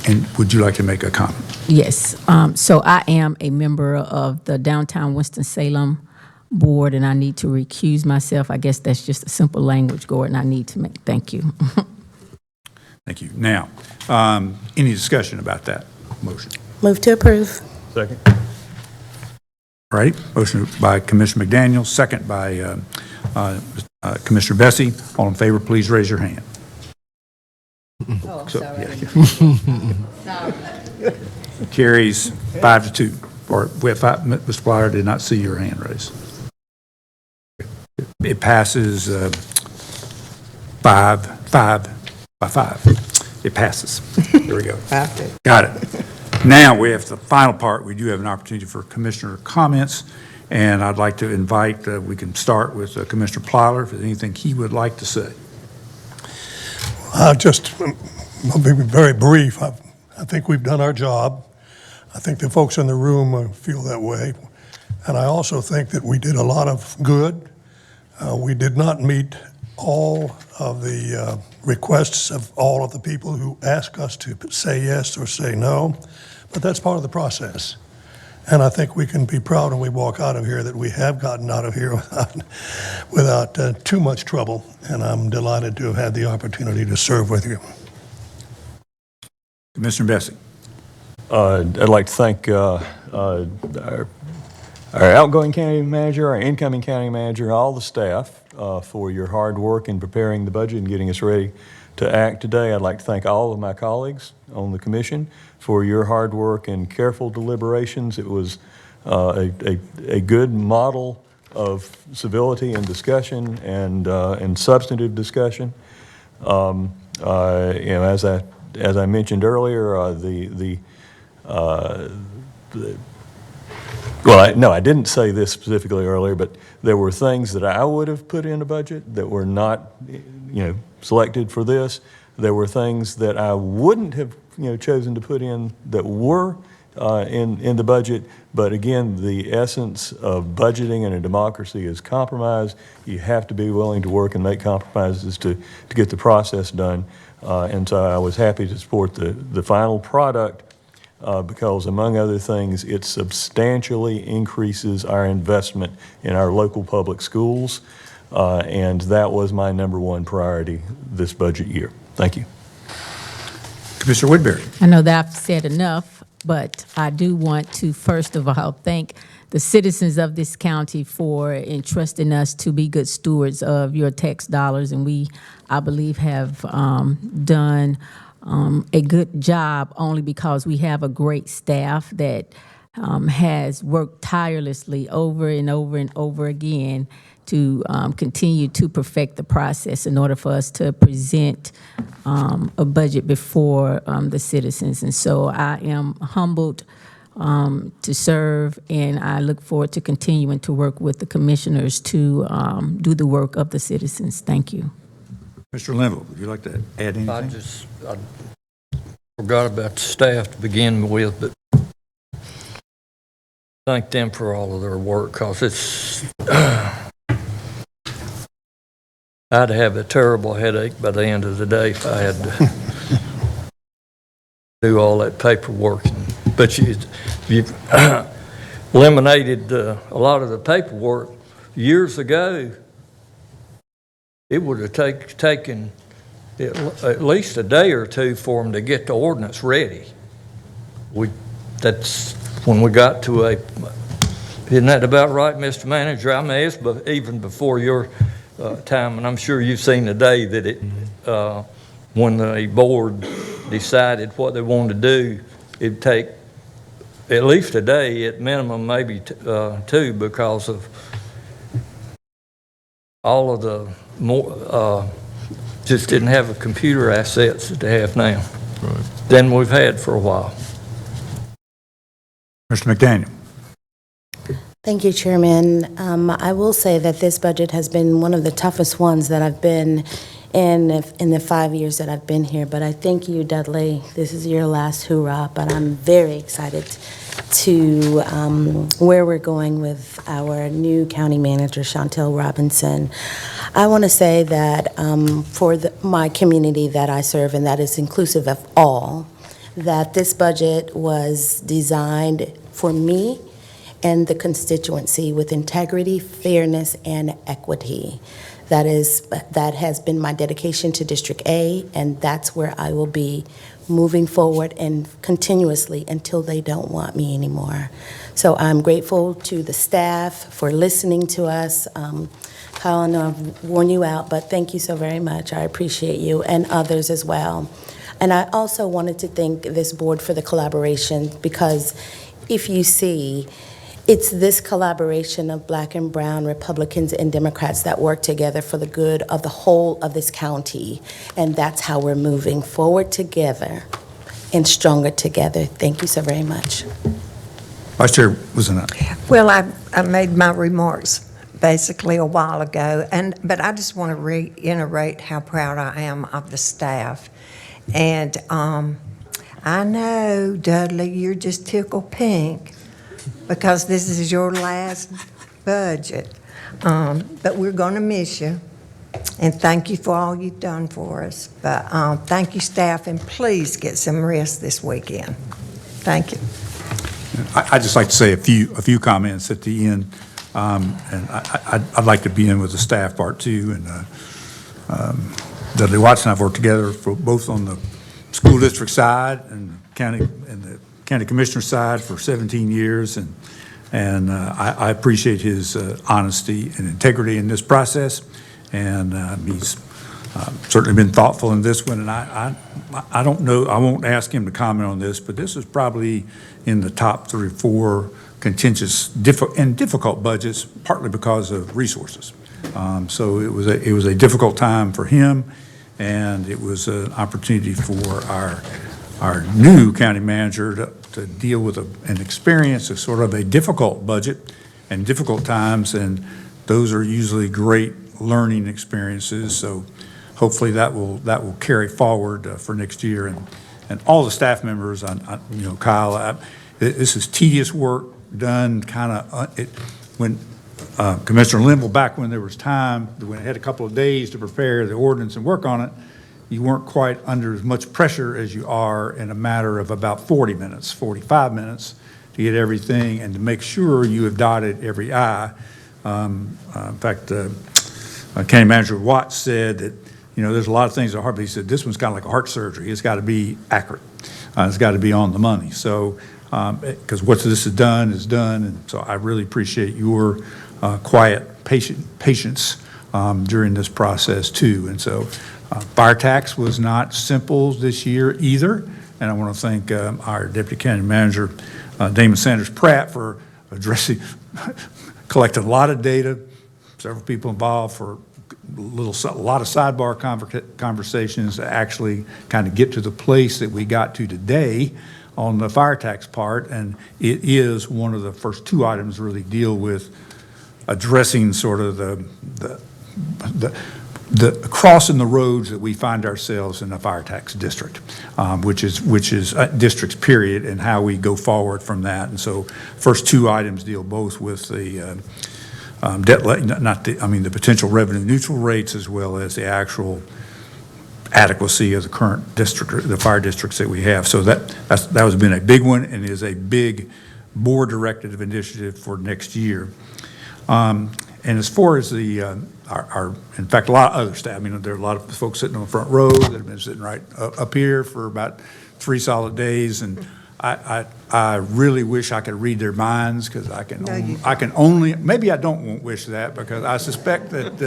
And would you like to make a comment? Yes. So I am a member of the Downtown Winston-Salem Board, and I need to recuse myself. I guess that's just a simple language, Gordon, I need to make. Thank you. Thank you. Now, any discussion about that motion? Move to approve. Second. All right, motion by Commissioner McDaniel, second by Commissioner Bessie. All in favor, please raise your hand. Oh, I'm So, sorry. Carries 5-2. Or Mr. Plyer, did not see your hand raised. It passes 5 by 5. It passes. There we go. Got it. Now we have the final part. We do have an opportunity for commissioner comments, and I'd like to invite, we can start with Commissioner Plyler if there's anything he would like to say. I'll be very brief. I think we've done our job. I think the folks in the room feel that way. And I also think that we did a lot of good. We did not meet all of the requests of all of the people who ask us to say yes or say no, but that's part of the process. And I think we can be proud when we walk out of here that we have gotten out of here without too much trouble. And I'm delighted to have had the opportunity to serve with you. Commissioner Bessie. I'd like to thank our outgoing county manager, our incoming county manager, all the staff for your hard work in preparing the budget and getting us ready to act today. I'd like to thank all of my colleagues on the commission for your hard work and careful deliberations. It was a good model of civility and discussion and substantive discussion. You know, as I mentioned earlier, I didn't say this specifically earlier, but there were things that I would have put in a budget that were not, selected for this. There were things that I wouldn't have, chosen to put in that were in the budget. But again, the essence of budgeting in a democracy is compromise. You have to be willing to work and make compromises to get the process done. And so I was happy to support the final product because, among other things, it substantially increases our investment in our local public schools. And that was my #1 priority this budget year. Thank you. Commissioner Woodbury. I know that I've said enough, but I do want to, first of all, thank the citizens of this county for entrusting us to be good stewards of your tax dollars. And we, I believe, have done a good job only because we have a great staff that has worked tirelessly over and over and over again to continue to perfect the process in order for us to present a budget before the citizens. And so I am humbled to serve, and I look forward to continuing to work with the commissioners to do the work of the citizens. Thank you. Mr. Linville, would you like to add anything? I forgot about the staff to begin with, but thank them for all of their work, because it's I'd have a terrible headache by the end of the day if I had to do all that paperwork. But you've eliminated a lot of the paperwork. Years ago, it would have taken at least a day or two for them to get the ordinance ready. That's when we got to isn't that about right, Mr. Manager? I mean, it's even before your time, and I'm sure you've seen the day that when the board decided what they wanted to do, it'd take at least a day, at minimum maybe two, because of all of the just didn't have the computer assets that they have now. Right. Than we've had for a while. Mr. McDaniel. Thank you, Chairman. I will say that this budget has been one of the toughest ones that I've been in the 5 years that I've been here. But I thank you, Dudley. This is your last hoorah, but I'm very excited to where we're going with our new county manager, Chantel Robinson. I want to say that for my community that I serve, and that is inclusive of all, that this budget was designed for me and the constituency with integrity, fairness, and equity. That has been my dedication to District A, and that's where I will be moving forward and continuously until they don't want me anymore. So I'm grateful to the staff for listening to us. Kyle, I know I've worn you out, but thank you so very much. I appreciate you, and others as well. And I also wanted to thank this board for the collaboration, because if you see, it's this collaboration of Black and brown Republicans and Democrats that work together for the good of the whole of this county. And that's how we're moving forward together and stronger together. Thank you so very much. Vice Chair Wisenhunt. Well, I made my remarks basically a while ago, but I just want to reiterate how proud I am of the staff. And I know, Dudley, you're just tickled pink, because this is your last budget. But we're going to miss you. And thank you for all you've done for us. But thank you, staff, and please get some rest this weekend. Thank you. I'd just like to say a few comments at the end. And I'd like to begin with the staff part too. And Dudley Watson and I've worked together for both on the school district side and the county commissioner side for 17 years. And I appreciate his honesty and integrity in this process. And he's certainly been thoughtful in this one. And I don't know, I won't ask him to comment on this, but this is probably in the top 3 or 4 contentious and difficult budgets, partly because of resources. So it was a difficult time for him, and it was an opportunity for our new county manager to deal with an experience of sort of a difficult budget and difficult times, and those are usually great learning experiences. So hopefully that will carry forward for next year, and all the staff members. You know, Kyle, this is tedious work done kind of when Commissioner Linville, back when there was time, when it had a couple of days to prepare the ordinance and work on it, you weren't quite under as much pressure as you are in a matter of about 40 minutes, 45 minutes to get everything and to make sure you have dotted every I. In fact, County Manager Watts said that, you know, there's a lot of things that are hard, but he said this one's kind of like a heart surgery. It's got to be accurate. It's got to be on the money. So, because what this is done, and so I really appreciate your quiet patience during this process too. And so fire tax was not simple this year either, and I want to thank our Deputy County Manager, Damon Sanders Pratt, for collecting a lot of data, several people involved for a lot of sidebar conversations to actually kind of get to the place that we got to today on the fire tax part. And it is one of the first 2 items really deal with addressing sort of the crossing the roads that we find ourselves in a fire tax district, which is districts period, and how we go forward from that. And so first 2 items deal both with the the potential revenue neutral rates, as well as the actual adequacy of the current district, the fire districts that we have. So that has been a big one, and is a big board directive initiative for next year. And as far as in fact, a lot of other staff, there are a lot of folks sitting on the front row that have been sitting right up here for about 3 solid days, and I really wish I could read their minds, because I can only, maybe I won't wish that, because I suspect that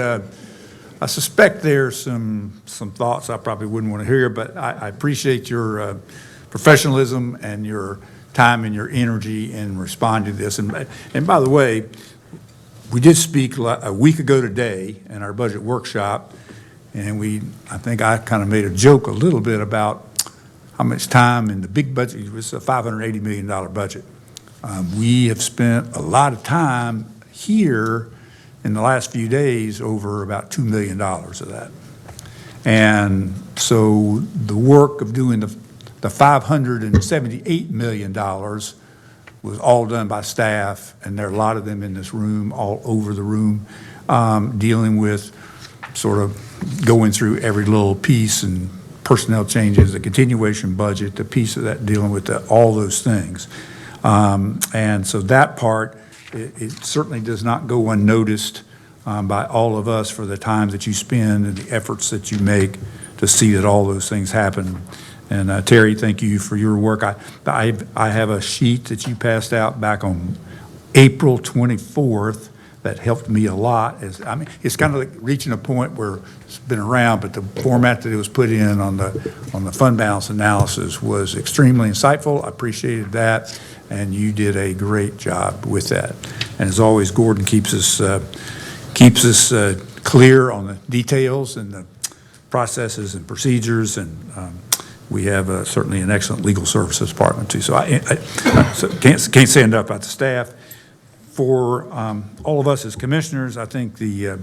there's some thoughts I probably wouldn't want to hear, but I appreciate your professionalism and your time and your energy in responding to this. And by the way, we did speak a week ago today in our budget workshop, and I think I kind of made a joke a little bit about how much time in the big budget. It was a $580 million budget. We have spent a lot of time here in the last few days over about $2 million of that. And so the work of doing the $578 million was all done by staff, and there are a lot of them in this room, all over the room, dealing with sort of going through every little piece, and personnel changes, the continuation budget, the piece of that, dealing with all those things. And so that part, it certainly does not go unnoticed by all of us for the time that you spend and the efforts that you make to see that all those things happen. And Terry, thank you for your work. I have a sheet that you passed out back on April 24th that helped me a lot. It's kind of like reaching a point where it's been around, but the format that it was put in on the fund balance analysis was extremely insightful. I appreciated that, and you did a great job with that. And as always, Gordon keeps us clear on the details and the processes and procedures, and we have certainly an excellent legal services department too. So I can't say enough about the staff. For all of us as commissioners, I think the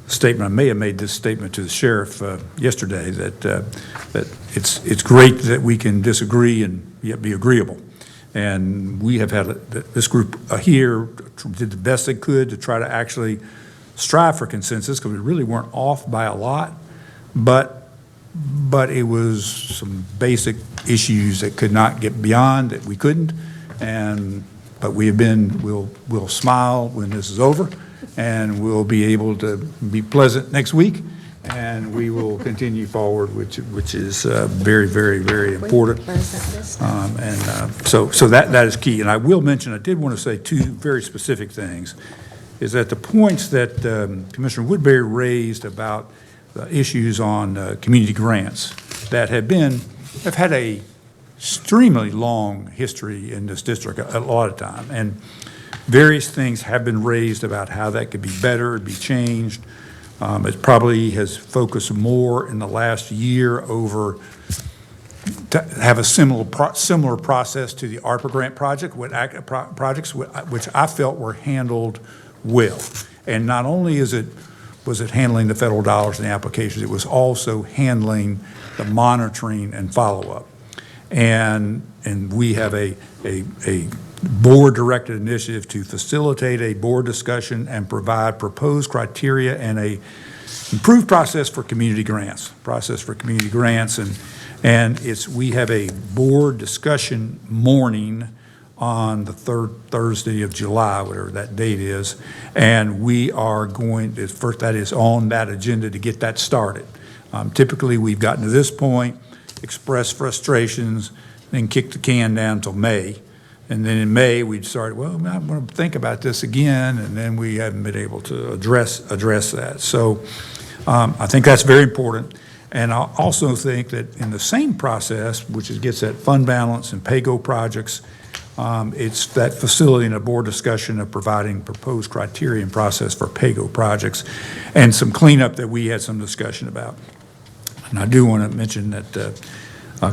statement, I may have made this statement to the sheriff yesterday, that it's great that we can disagree and yet be agreeable. And we have had, this group here did the best they could to try to actually strive for consensus, because we really weren't off by a lot, but it was some basic issues that could not get beyond, that we couldn't, But we'll smile when this is over, and we'll be able to be pleasant next week, and we will continue forward, which is very, very, very important. So that is key. And I will mention, I did want to say two very specific things, is that the points that Commissioner Woodbury raised about the issues on community grants that have had a extremely long history in this district a lot of time, and various things have been raised about how that could be better, be changed. It probably has focused more in the last year over to have a similar process to the ARPA grant project projects, which I felt were handled well. And not only was it handling the federal dollars and the applications, it was also handling the monitoring and follow-up. And we have a board-directed initiative to facilitate a board discussion and provide proposed criteria and a improved process for community grants. And we have a board discussion morning on the third Thursday of July, whatever that date is, and we are going to, first, that is on that agenda to get that started. Typically, we've gotten to this point, expressed frustrations, then kicked the can down till May. And then in May, we'd start, well, I'm going to think about this again, and then we haven't been able to address that. So I think that's very important. And I also think that in the same process, which gets at fund balance and pay-go projects, it's that facility and a board discussion of providing proposed criteria and process for pay-go projects and some cleanup that we had some discussion about. And I do want to mention that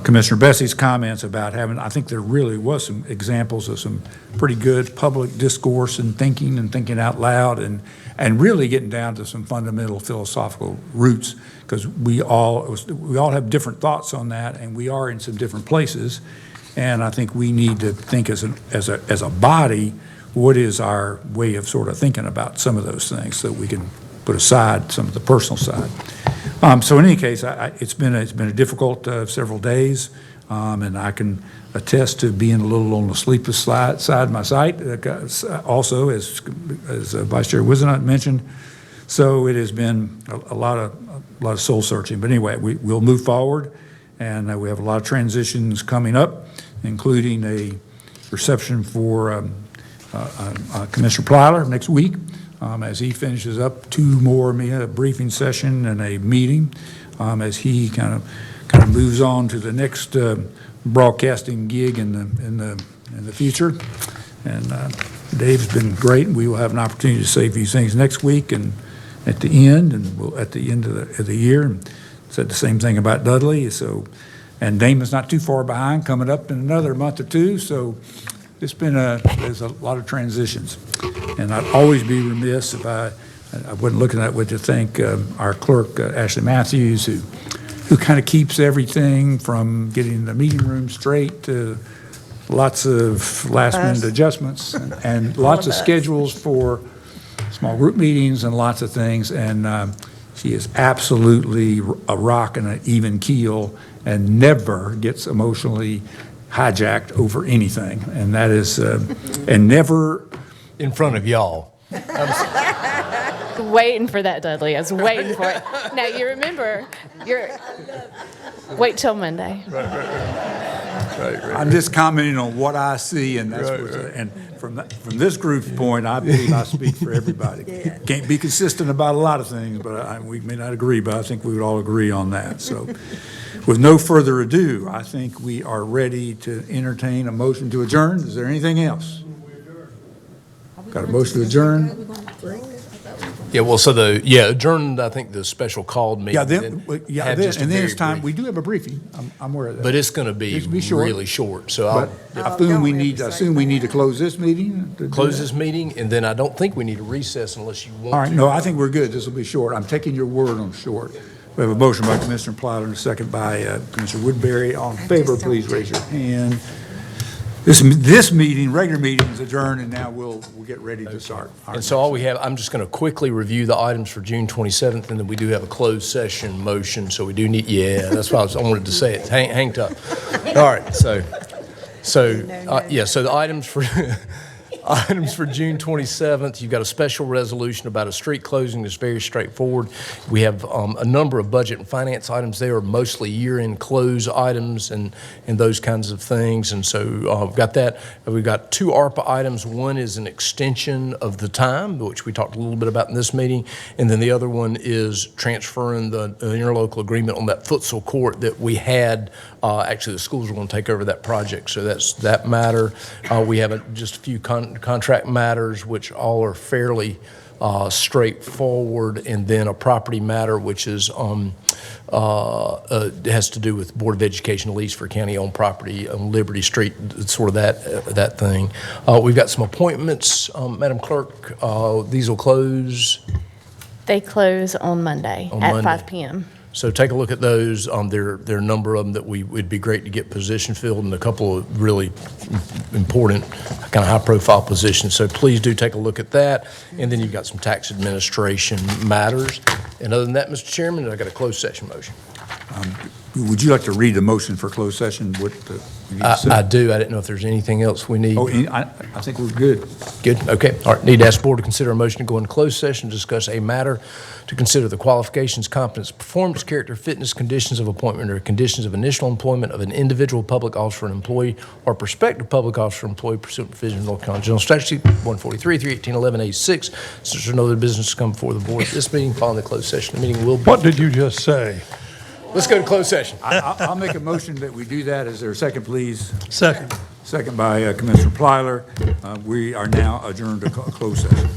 Commissioner Bessie's comments about I think there really was some examples of some pretty good public discourse and thinking out loud and really getting down to some fundamental philosophical roots, because we all have different thoughts on that, and we are in some different places. And I think we need to think as a body, what is our way of sort of thinking about some of those things, so we can put aside some of the personal side. So in any case, it's been a difficult several days, and I can attest to being a little on the sleepless side myself, also as Vice Chair Wisenhunt mentioned. So it has been a lot of soul searching. But anyway, we'll move forward, and we have a lot of transitions coming up, including a reception for Commissioner Plyler next week. As he finishes up two more, a briefing session and a meeting, as he kind of moves on to the next broadcasting gig in the future. And Dave's been great, and we will have an opportunity to say a few things next week and at the end, and we'll at the end of the year. And said the same thing about Dudley. And Damon's not too far behind, coming up in another month or two. So it's been there's a lot of transitions. And I'd always be remiss if I wasn't looking at what to thank our clerk, Ashley Matthews, who kind of keeps everything from getting the meeting room straight to lots of last-minute adjustments and lots of schedules for small group meetings and lots of things. And she is absolutely a rock and an even keel and never gets emotionally hijacked over anything. And that is, and never in front of y'all. Waiting for that, Dudley. I was waiting for it. Now, you remember, wait till Monday. Right. I'm just commenting on what I see, and that's and from this group's point, I believe I speak for everybody. Can't be consistent about a lot of things, but we may not agree, but I think we would all agree on that. So with no further ado, I think we are ready to entertain a motion to adjourn. Is there anything else? Got a motion to adjourn? Yeah, well, adjourned, I think, the special called meeting. And then it's time, we do have a briefing, I'm aware of that. But it's going to be really short, so I assume we need to close this meeting? Close this meeting, and then I don't think we need a recess unless you want to. All right, no, I think we're good, this will be short. I'm taking your word on short. We have a motion by Commissioner Plyler and a second by Commissioner Woodbury. All in favor, please raise your hand. This meeting, regular meeting, is adjourned, and now we'll get ready to start. And so all we have, I'm just going to quickly review the items for June 27th, and then we do have a closed session motion, so we do need, that's why I wanted to say it. Hang tough. All right, so So, so the items for, items for June 27th, you've got a special resolution about a street closing that's very straightforward. We have a number of budget and finance items there, mostly year-end close items and those kinds of things. And so we've got that. We've got two ARPA items. One is an extension of the time, which we talked a little bit about in this meeting. And then the other one is transferring the interlocal agreement on that futsal court that we had. Actually, the schools are going to take over that project, so that's that matter. We have just a few contract matters, which all are fairly straightforward, and then a property matter, which is has to do with Board of Education lease for county-owned property on Liberty Street, sort of that thing. We've got some appointments, Madam Clerk. These will close. They close on Monday at 5 p.m. So take a look at those. There are a number of them that it'd be great to get position filled, and a couple of really important, kind of high-profile positions. So please do take a look at that. And then you've got some tax administration matters. And other than that, Mr. Chairman, I've got a closed session motion. Would you like to read the motion for closed session? I do. I didn't know if there's anything else we need. Oh, I think we're good. Good, okay. All right, need to ask the board to consider a motion to go into closed session to discuss a matter to consider the qualifications, competence, performance, character, fitness, conditions of appointment, or conditions of initial employment of an individual public officer, an employee, or prospective public officer, employee pursuant to provision of North Carolina General Statute 143, 318, 11A6. Since there's no other business to come before the board at this meeting, following the closed session, the meeting will be. What did you just say? Let's go to closed session. I'll make a motion that we do that. Is there a second, please? Second. Second by Commissioner Plyler. We are now adjourned to closed session.